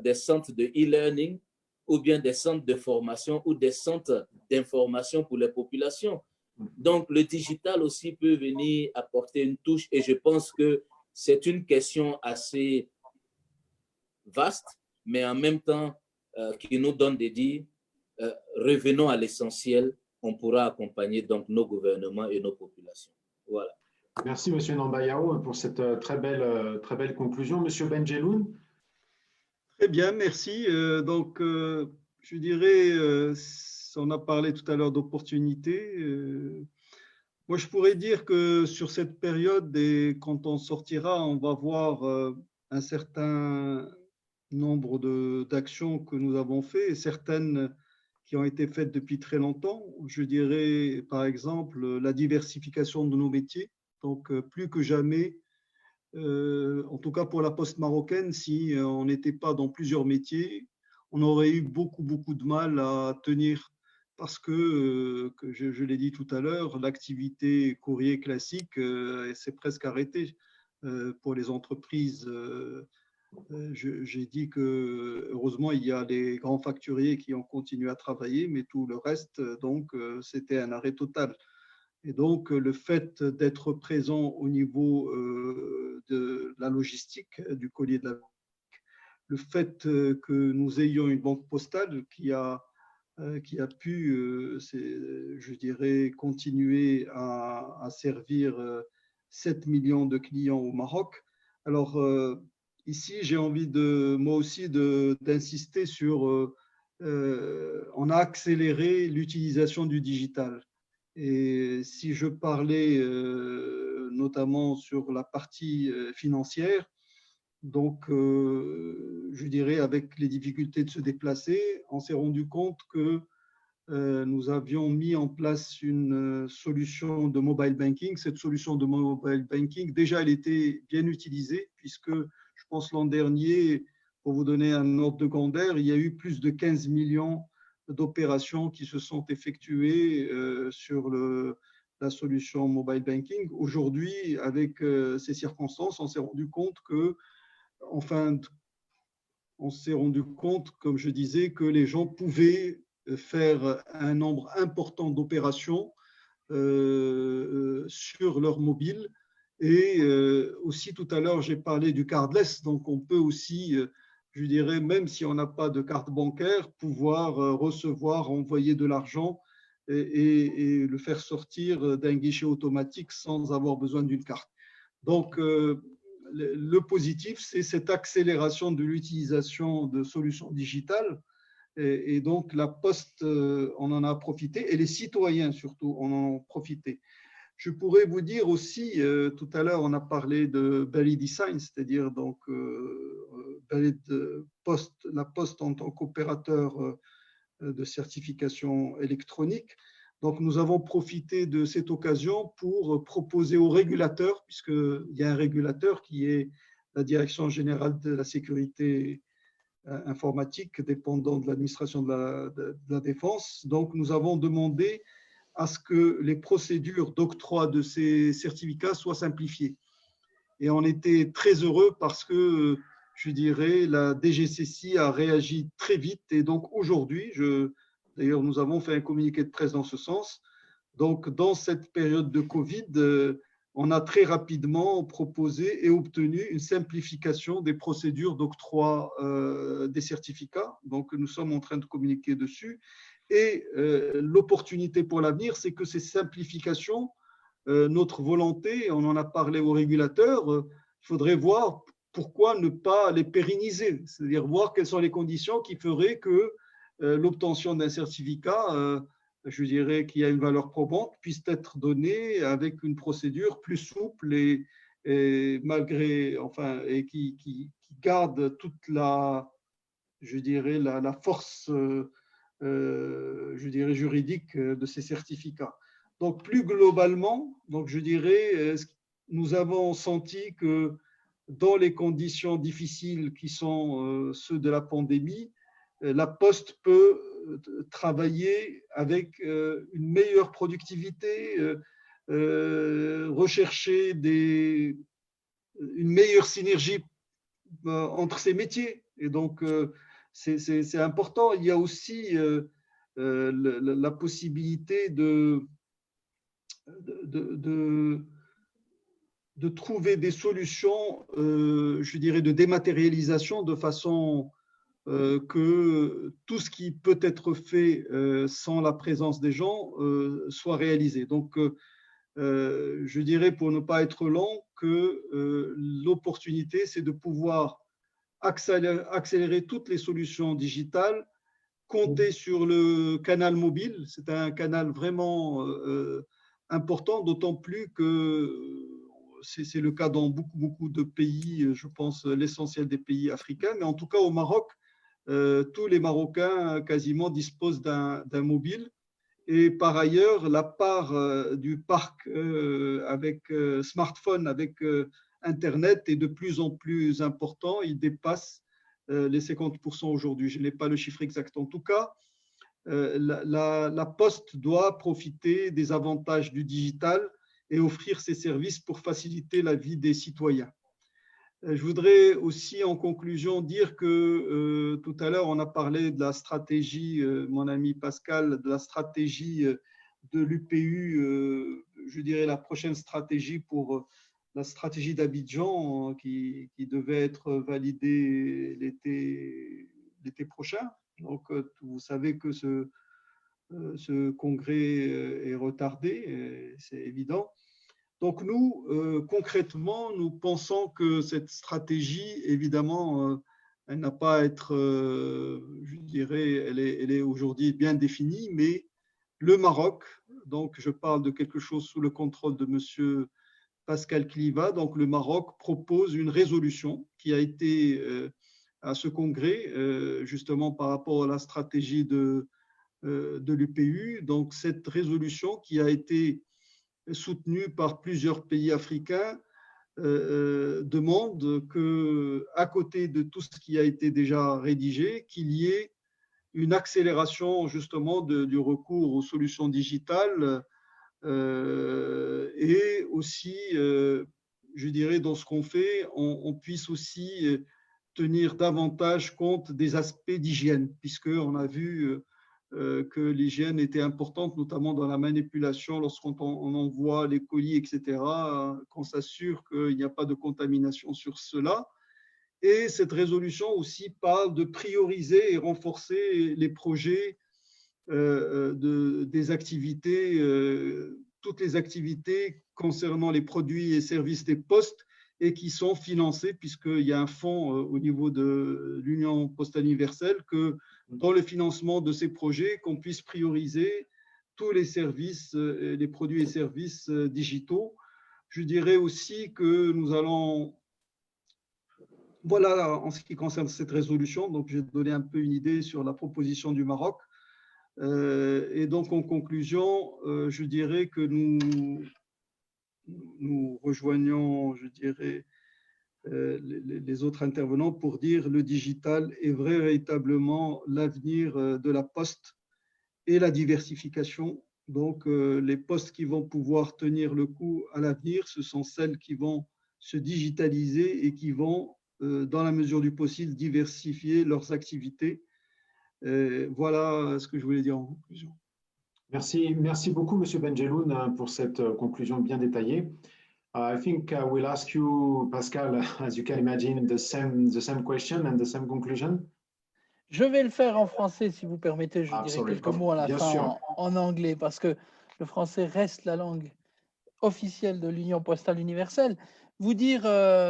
des centres de e-learning ou bien des centres de formation ou des centres d'information pour les populations. Donc, le digital aussi peut venir apporter une touche et je pense que c'est une question assez vaste, mais en même temps qui nous donne de dire revenons à l'essentiel, on pourra accompagner donc nos gouvernements et nos populations. Voilà. Merci, M. Nambayao, pour cette très belle conclusion. M. Benjeloun. Très bien, merci. Je dirais, on a parlé tout à l'heure d'opportunités. Moi, je pourrais dire que sur cette période, et quand on sortira, on va voir un certain nombre d'actions que nous avons faites, et certaines qui ont été faites depuis très longtemps. Je dirais, par exemple, la diversification de nos métiers. Donc, plus que jamais, en tout cas pour la poste marocaine, si on n'était pas dans plusieurs métiers, on aurait eu beaucoup de mal à tenir parce que je l'ai dit tout à l'heure, l'activité courrier classique s'est presque arrêtée pour les entreprises. J'ai dit que heureusement, il y a les grands facturiers qui ont continué à travailler, mais tout le reste, donc, c'était un arrêt total. Et donc, le fait d'être présent au niveau de la logistique du collier de la le fait que nous ayons une banque postale qui a pu, je dirais, continuer à servir 7 millions de clients au Maroc. Alors, ici, j'ai envie moi aussi d'insister sur, on a accéléré l'utilisation du digital. Et si je parlais notamment sur la partie financière, donc je dirais avec les difficultés de se déplacer, on s'est rendu compte que nous avions mis en place une solution de mobile banking. Cette solution de mobile banking, déjà, elle était bien utilisée puisque je pense l'an dernier, pour vous donner un ordre de grandeur, il y a eu plus de 15 millions d'opérations qui se sont effectuées sur la solution mobile banking. Aujourd'hui, avec ces circonstances, on s'est rendu compte que, on s'est rendu compte, comme je disais, que les gens pouvaient faire un nombre important d'opérations sur leur mobile. Et aussi, tout à l'heure, j'ai parlé du cardless. Donc, on peut aussi, je dirais, même si on n'a pas de carte bancaire, pouvoir recevoir, envoyer de l'argent et le faire sortir d'un guichet automatique sans avoir besoin d'une carte. Donc, le positif, c'est cette accélération de l'utilisation de solutions digitales. Et donc, la Poste, on en a profité, et les citoyens surtout, en ont profité. Je pourrais vous dire aussi, tout à l'heure, on a parlé de Belly Design, c'est-à-dire donc la Poste en tant qu'opérateur de certification électronique. Donc, nous avons profité de cette occasion pour proposer aux régulateurs, puisqu'il y a un régulateur qui est la Direction générale de la sécurité informatique dépendant de l'administration de la Défense. Donc, nous avons demandé à ce que les procédures d'octroi de ces certificats soient simplifiées. Et on était très heureux parce que, je dirais, la DGCCI a réagi très vite. Et donc, aujourd'hui, d'ailleurs, nous avons fait un communiqué de presse dans ce sens. Donc, dans cette période de Covid, on a très rapidement proposé et obtenu une simplification des procédures d'octroi des certificats. Donc, nous sommes en train de communiquer dessus. Et l'opportunité pour l'avenir, c'est que ces simplifications notre volonté, on en a parlé aux régulateurs, il faudrait voir pourquoi ne pas les pérenniser, c'est-à-dire voir quelles sont les conditions qui feraient que l'obtention d'un certificat, je dirais, qui a une valeur probante, puisse être donnée avec une procédure plus souple et malgré, enfin, et qui garde toute la, je dirais, la force, je dirais, juridique de ces certificats. Donc, plus globalement, donc je dirais, nous avons senti que dans les conditions difficiles qui sont ceux de la pandémie, la Poste peut travailler avec une meilleure productivité, rechercher une meilleure synergie entre ces métiers. Et donc, c'est important. Il y a aussi la possibilité de trouver des solutions, je dirais, de dématérialisation de façon que tout ce qui peut être fait sans la présence des gens soit réalisé. Donc, je dirais, pour ne pas être long, que l'opportunité, c'est de pouvoir accélérer toutes les solutions digitales, compter sur le canal mobile. C'est un canal vraiment important, d'autant plus que c'est le cas dans beaucoup de pays, je pense l'essentiel des pays africains, mais en tout cas au Maroc, tous les Marocains quasiment disposent d'un mobile. Et par ailleurs, la part du parc avec smartphone, avec Internet est de plus en plus important. Il dépasse les 50% aujourd'hui. Je n'ai pas le chiffre exact. En tout cas, la Poste doit profiter des avantages du digital et offrir ses services pour faciliter la vie des citoyens. Je voudrais aussi, en conclusion, dire que tout à l'heure, on a parlé de la stratégie, mon ami Pascal, de la stratégie de l'UPU, je dirais la prochaine stratégie pour la stratégie d'Abidjan qui devait être validée l'été prochain. Donc, vous savez que ce congrès est retardé, c'est évident. Donc nous, concrètement, nous pensons que cette stratégie, évidemment, elle n'a pas à être, je dirais, elle est aujourd'hui bien définie, mais le Maroc, donc je parle de quelque chose sous le contrôle de M. Pascal Kliva, donc le Maroc propose une résolution qui a été à ce congrès, justement par rapport à la stratégie de l'UPU. Donc cette résolution qui a été soutenue par plusieurs pays africains, demande qu'à côté de tout ce qui a été déjà rédigé, qu'il y ait une accélération justement du recours aux solutions digitales et aussi, je dirais, dans ce qu'on fait, on puisse aussi tenir davantage compte des aspects d'hygiène, puisqu'on a vu que l'hygiène était importante, notamment dans la manipulation, lorsqu'on envoie les colis, etc., qu'on s'assure qu'il n'y a pas de contamination sur cela. Et cette résolution aussi parle de prioriser et renforcer les projets des activités, toutes les activités concernant les produits et services des postes et qui sont financés, puisqu'il y a un fonds au niveau de l'Union postale universelle, que dans le financement de ces projets, qu'on puisse prioriser tous les services, les produits et services digitaux. Je dirais aussi que nous allons, voilà en ce qui concerne cette résolution, donc j'ai donné un peu une idée sur la proposition du Maroc. Et donc en conclusion, je dirais que nous rejoignons, je dirais, les autres intervenants pour dire le digital est véritablement l'avenir de la poste et la diversification. Donc, les postes qui vont pouvoir tenir le coup à l'avenir, ce sont celles qui vont se digitaliser et qui vont, dans la mesure du possible, diversifier leurs activités. Voilà ce que je voulais dire en conclusion. Merci beaucoup, Monsieur Benjeloun, pour cette conclusion bien détaillée. I think we'll ask you, Pascal, as you can imagine, the same question and the same conclusion. Je vais le faire en français, si vous permettez. Je dirai quelques mots à la fin en anglais, parce que le français reste la langue officiel de l'Union postale universelle. Vous dire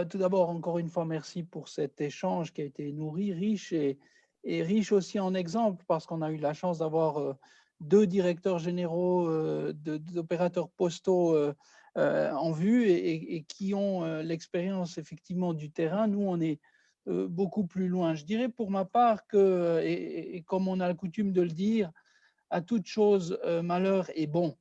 tout d'abord, encore une fois, merci pour cet échange qui a été nourri, riche et riche aussi en exemples, parce qu'on a eu la chance d'avoir deux directeurs généraux d'opérateurs postaux en vue et qui ont l'expérience effectivement du terrain. Nous, on est beaucoup plus loin. Je dirais pour ma part que, et comme on a la coutume de le dire, à toute chose, malheur est bon.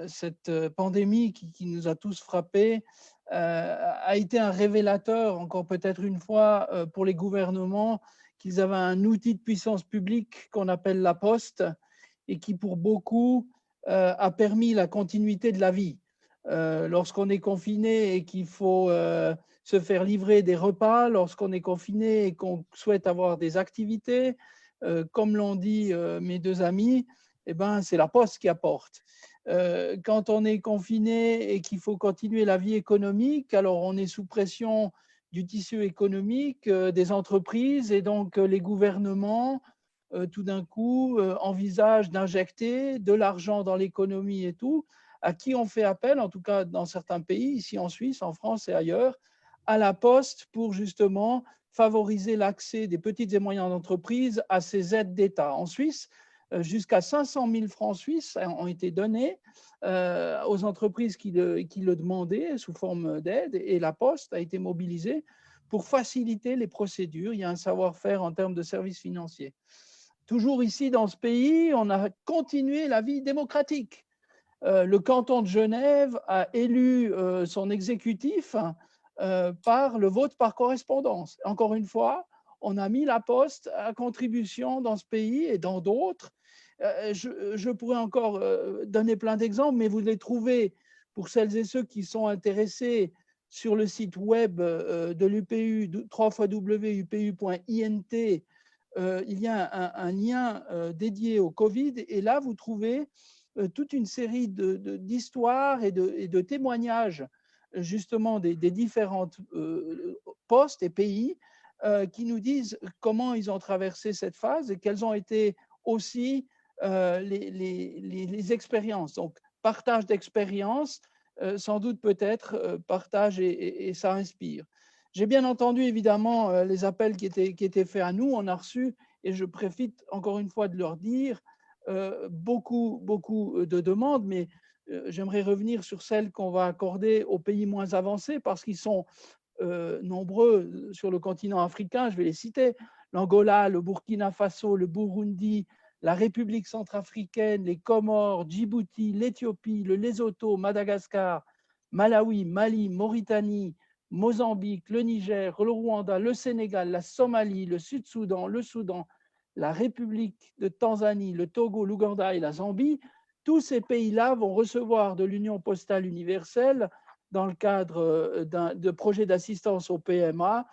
Cette pandémie qui nous a tous frappés a été un révélateur, encore peut-être une fois, pour les gouvernements, qu'ils avaient un outil de puissance publique qu'on appelle la poste et qui, pour beaucoup, a permis la continuité de la vie. Lorsqu'on est confiné et qu'il faut se faire livrer des repas, lorsqu'on est confiné et qu'on souhaite avoir des activités, comme l'ont dit mes deux amis, eh ben, c'est la poste qui apporte. Quand on est confiné et qu'il faut continuer la vie économique, alors on est sous pression du tissu économique, des entreprises, et donc les gouvernements, tout d'un coup, envisagent d'injecter de l'argent dans l'économie et tout, à qui on fait appel, en tout cas dans certains pays, ici en Suisse, en France et ailleurs, à la poste pour justement favoriser l'accès des petites et moyennes entreprises à ces aides d'État. En Suisse, jusqu'à 500 000 francs suisses ont été donnés aux entreprises qui le demandaient sous forme d'aide, et la Poste a été mobilisée pour faciliter les procédures. Il y a un savoir-faire en termes de services financiers. Toujours ici dans ce pays, on a continué la vie démocratique. Le canton de Genève a élu son exécutif par le vote par correspondance. Encore une fois, on a mis la Poste à contribution dans ce pays et dans d'autres. Je pourrais encore donner plein d'exemples, mais vous les trouvez, pour celles et ceux qui sont intéressés, sur le site web de l'UPU, www.upu.int. Il y a un lien dédié au Covid, et là, vous trouvez toute une série d'histoires et de témoignages, justement, des différentes postes et pays qui nous disent comment ils ont traversé cette phase et quelles ont été aussi les expériences. Donc, partage d'expériences, sans doute peut-être partage et ça inspire. J'ai bien entendu évidemment les appels qui étaient faits à nous. On a reçu, et je profite encore une fois de leur dire, beaucoup de demandes, mais j'aimerais revenir sur celles qu'on va accorder aux pays moins avancés, parce qu'ils sont nombreux sur le continent africain. Je vais les citer: l'Angola, le Burkina Faso, le Burundi, la République centrafricaine, les Comores, Djibouti, l'Éthiopie, le Lesotho, Madagascar, Malawi, Mali, Mauritanie, Mozambique, le Niger, le Rwanda, le Sénégal, la Somalie, le Sud-Soudan, le Soudan, la République de Tanzanie, le Togo, l'Ouganda et la Zambie. Tous ces pays-là vont recevoir de l'Union postale universelle, dans le cadre de projets d'assistance au PMA,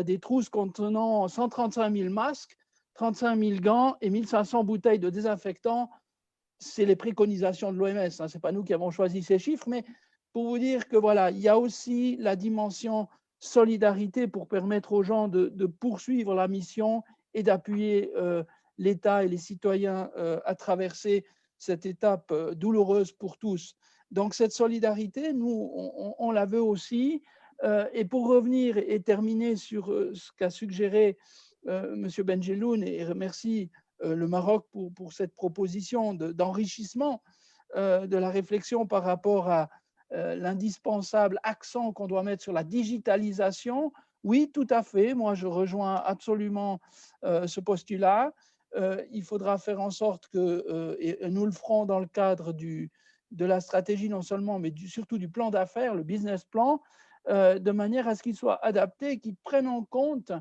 des trousses contenant 135 000 masques, 35 000 gants et 1500 bouteilles de désinfectants. C'est les préconisations de l'OMS, hein, ce n'est pas nous qui avons choisi ces chiffres, mais pour vous dire que voilà, il y a aussi la dimension solidarité pour permettre aux gens de poursuivre la mission et d'appuyer l'État et les citoyens à traverser cette étape douloureuse pour tous. Donc cette solidarité, nous, on la veut aussi. Et pour revenir et terminer sur ce qu'a suggéré M. Benjeloun, et remercie le Maroc pour cette proposition d'enrichissement de la réflexion par rapport à l'indispensable accent qu'on doit mettre sur la digitalisation. Oui, tout à fait, moi je rejoins absolument ce postulat. Il faudra faire en sorte que, et nous le ferons dans le cadre de la stratégie non seulement, mais surtout du plan d'affaires, le business plan, de manière à ce qu'il soit adapté et qu'il prenne en compte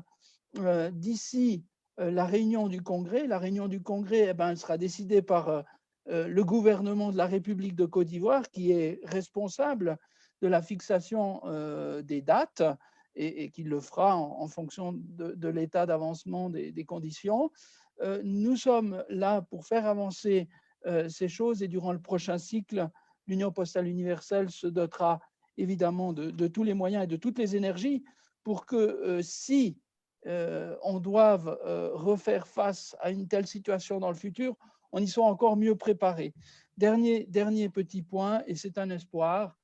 d'ici la réunion du Congrès. La réunion du Congrès, elle sera décidée par le gouvernement de la République de Côte d'Ivoire, qui est responsable de la fixation des dates et qui le fera en fonction de l'état d'avancement des conditions. Nous sommes là pour faire avancer ces choses, et durant le prochain cycle, l'Union postale universelle se dotera évidemment de tous les moyens et de toutes les énergies pour que si on doive refaire face à une telle situation dans le futur, on y soit encore mieux préparé. Dernier petit point, et c'est un espoir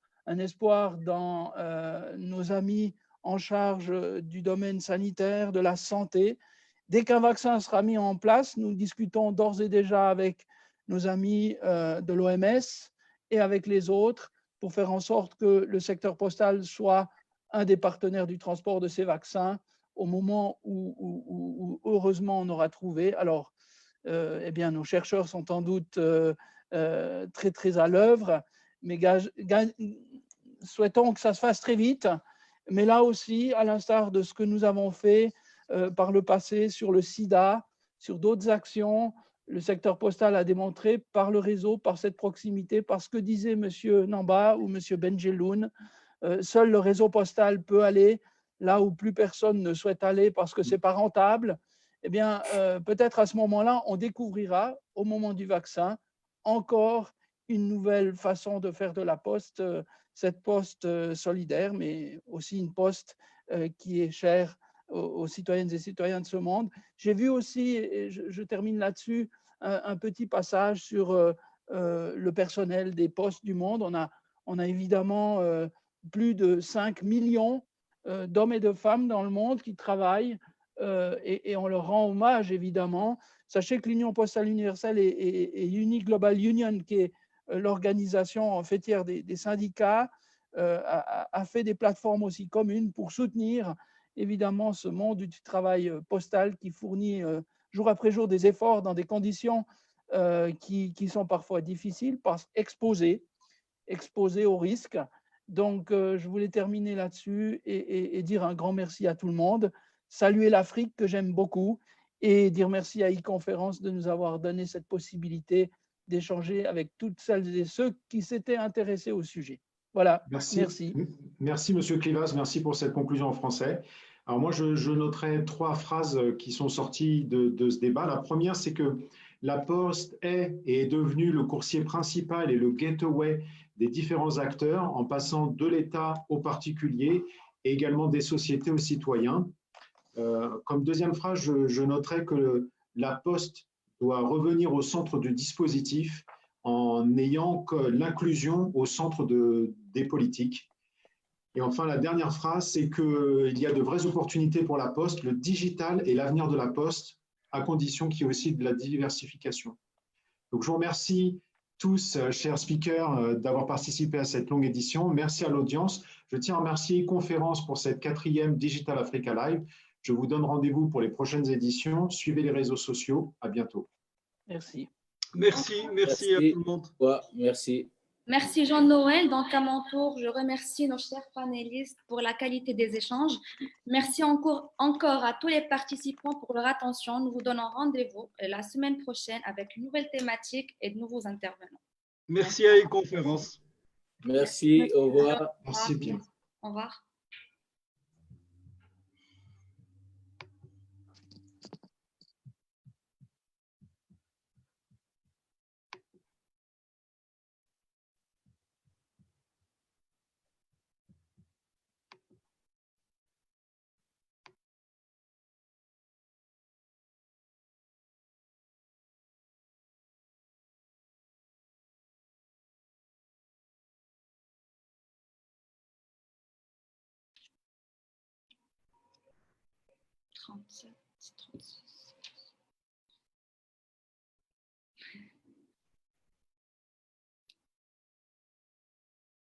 dans nos amis en charge du domaine sanitaire, de la santé. Dès qu'un vaccin sera mis en place, nous discutons d'ores et déjà avec nos amis de l'OMS et avec les autres pour faire en sorte que le secteur postal soit un des partenaires du transport de ces vaccins au moment où heureusement on aura trouvé. Alors, eh bien, nos chercheurs sont en doute très, très à l'œuvre, mais souhaitons que ça se fasse très vite. Mais là aussi, à l'instar de ce que nous avons fait par le passé sur le sida, sur d'autres actions, le secteur postal a démontré par le réseau, par cette proximité, par ce que disait M. Namba ou M. Benjeloun, seul le réseau postal peut aller là où plus personne ne souhaite aller parce que ce n'est pas rentable. Eh bien, peut-être à ce moment-là, on découvrira, au moment du vaccin, encore une nouvelle façon de faire de la poste, cette poste solidaire, mais aussi une poste qui est chère aux citoyennes et citoyens de ce monde. J'ai vu aussi, et je termine là-dessus, un petit passage sur le personnel des postes du monde. On a évidemment plus de 5 millions d'hommes et de femmes dans le monde qui travaillent et on leur rend hommage, évidemment. Sachez que l'Union postale universelle et Uni Global Union, qui est l'organisation fêtière des syndicats, a fait des plateformes aussi communes pour soutenir évidemment ce monde du travail postal qui fournit jour après jour des efforts dans des conditions qui sont parfois difficiles, exposées au risque. Donc, je voulais terminer là-dessus et dire un grand merci à tout le monde, saluer l'Afrique que j'aime beaucoup et dire merci à e-conférence de nous avoir donné cette possibilité d'échanger avec toutes celles et ceux qui s'étaient intéressés au sujet. Voilà, merci. Merci, Monsieur Clivas, merci pour cette conclusion en français. Alors moi, je noterai 3 phrases qui sont sorties de ce débat. La première, c'est que la Poste est et est devenue le coursier principal et le gateway des différents acteurs en passant de l'État aux particuliers et également des sociétés aux citoyens. Comme deuxième phrase, je noterai que la Poste doit revenir au centre du dispositif en ayant l'inclusion au centre des politiques. Et enfin, la dernière phrase, c'est qu'il y a de vraies opportunités pour la Poste. Le digital est l'avenir de la Poste, à condition qu'il y ait aussi de la diversification. Donc, je vous remercie tous, chers speakers, d'avoir participé à cette longue édition. Merci à l'audience. Je tiens à remercier Conférence pour cette 4e Digital Africa Live. Je vous donne rendez-vous pour les prochaines éditions. Suivez les réseaux sociaux. À bientôt. Merci. Merci à tout le monde. Ouais, merci. Merci Jean-Noël. Donc à mon tour, je remercie nos chers panélistes pour la qualité des échanges. Merci encore à tous les participants pour leur attention. Nous vous donnons rendez-vous la semaine prochaine avec une nouvelle thématique et de nouveaux intervenants. Merci à e-conférence. Merci, au revoir. Merci bien. Au revoir.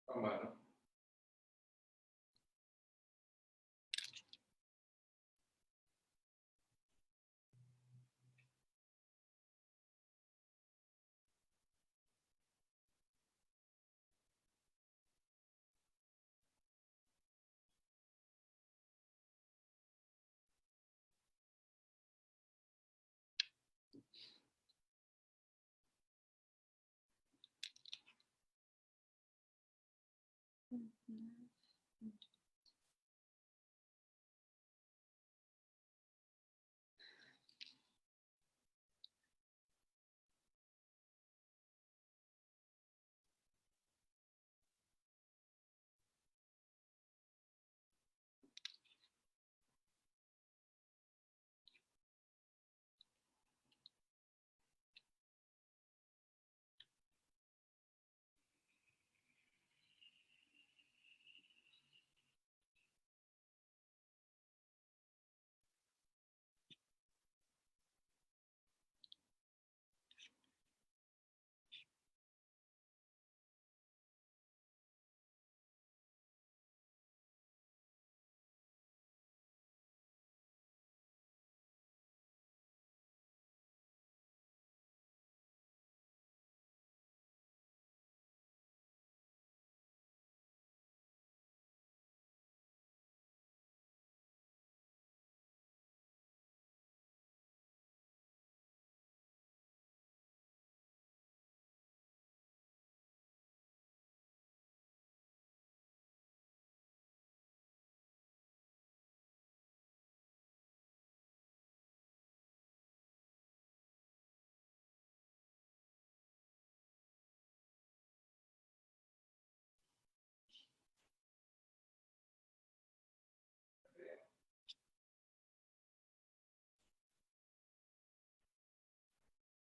Pas mal. Mm-hmm.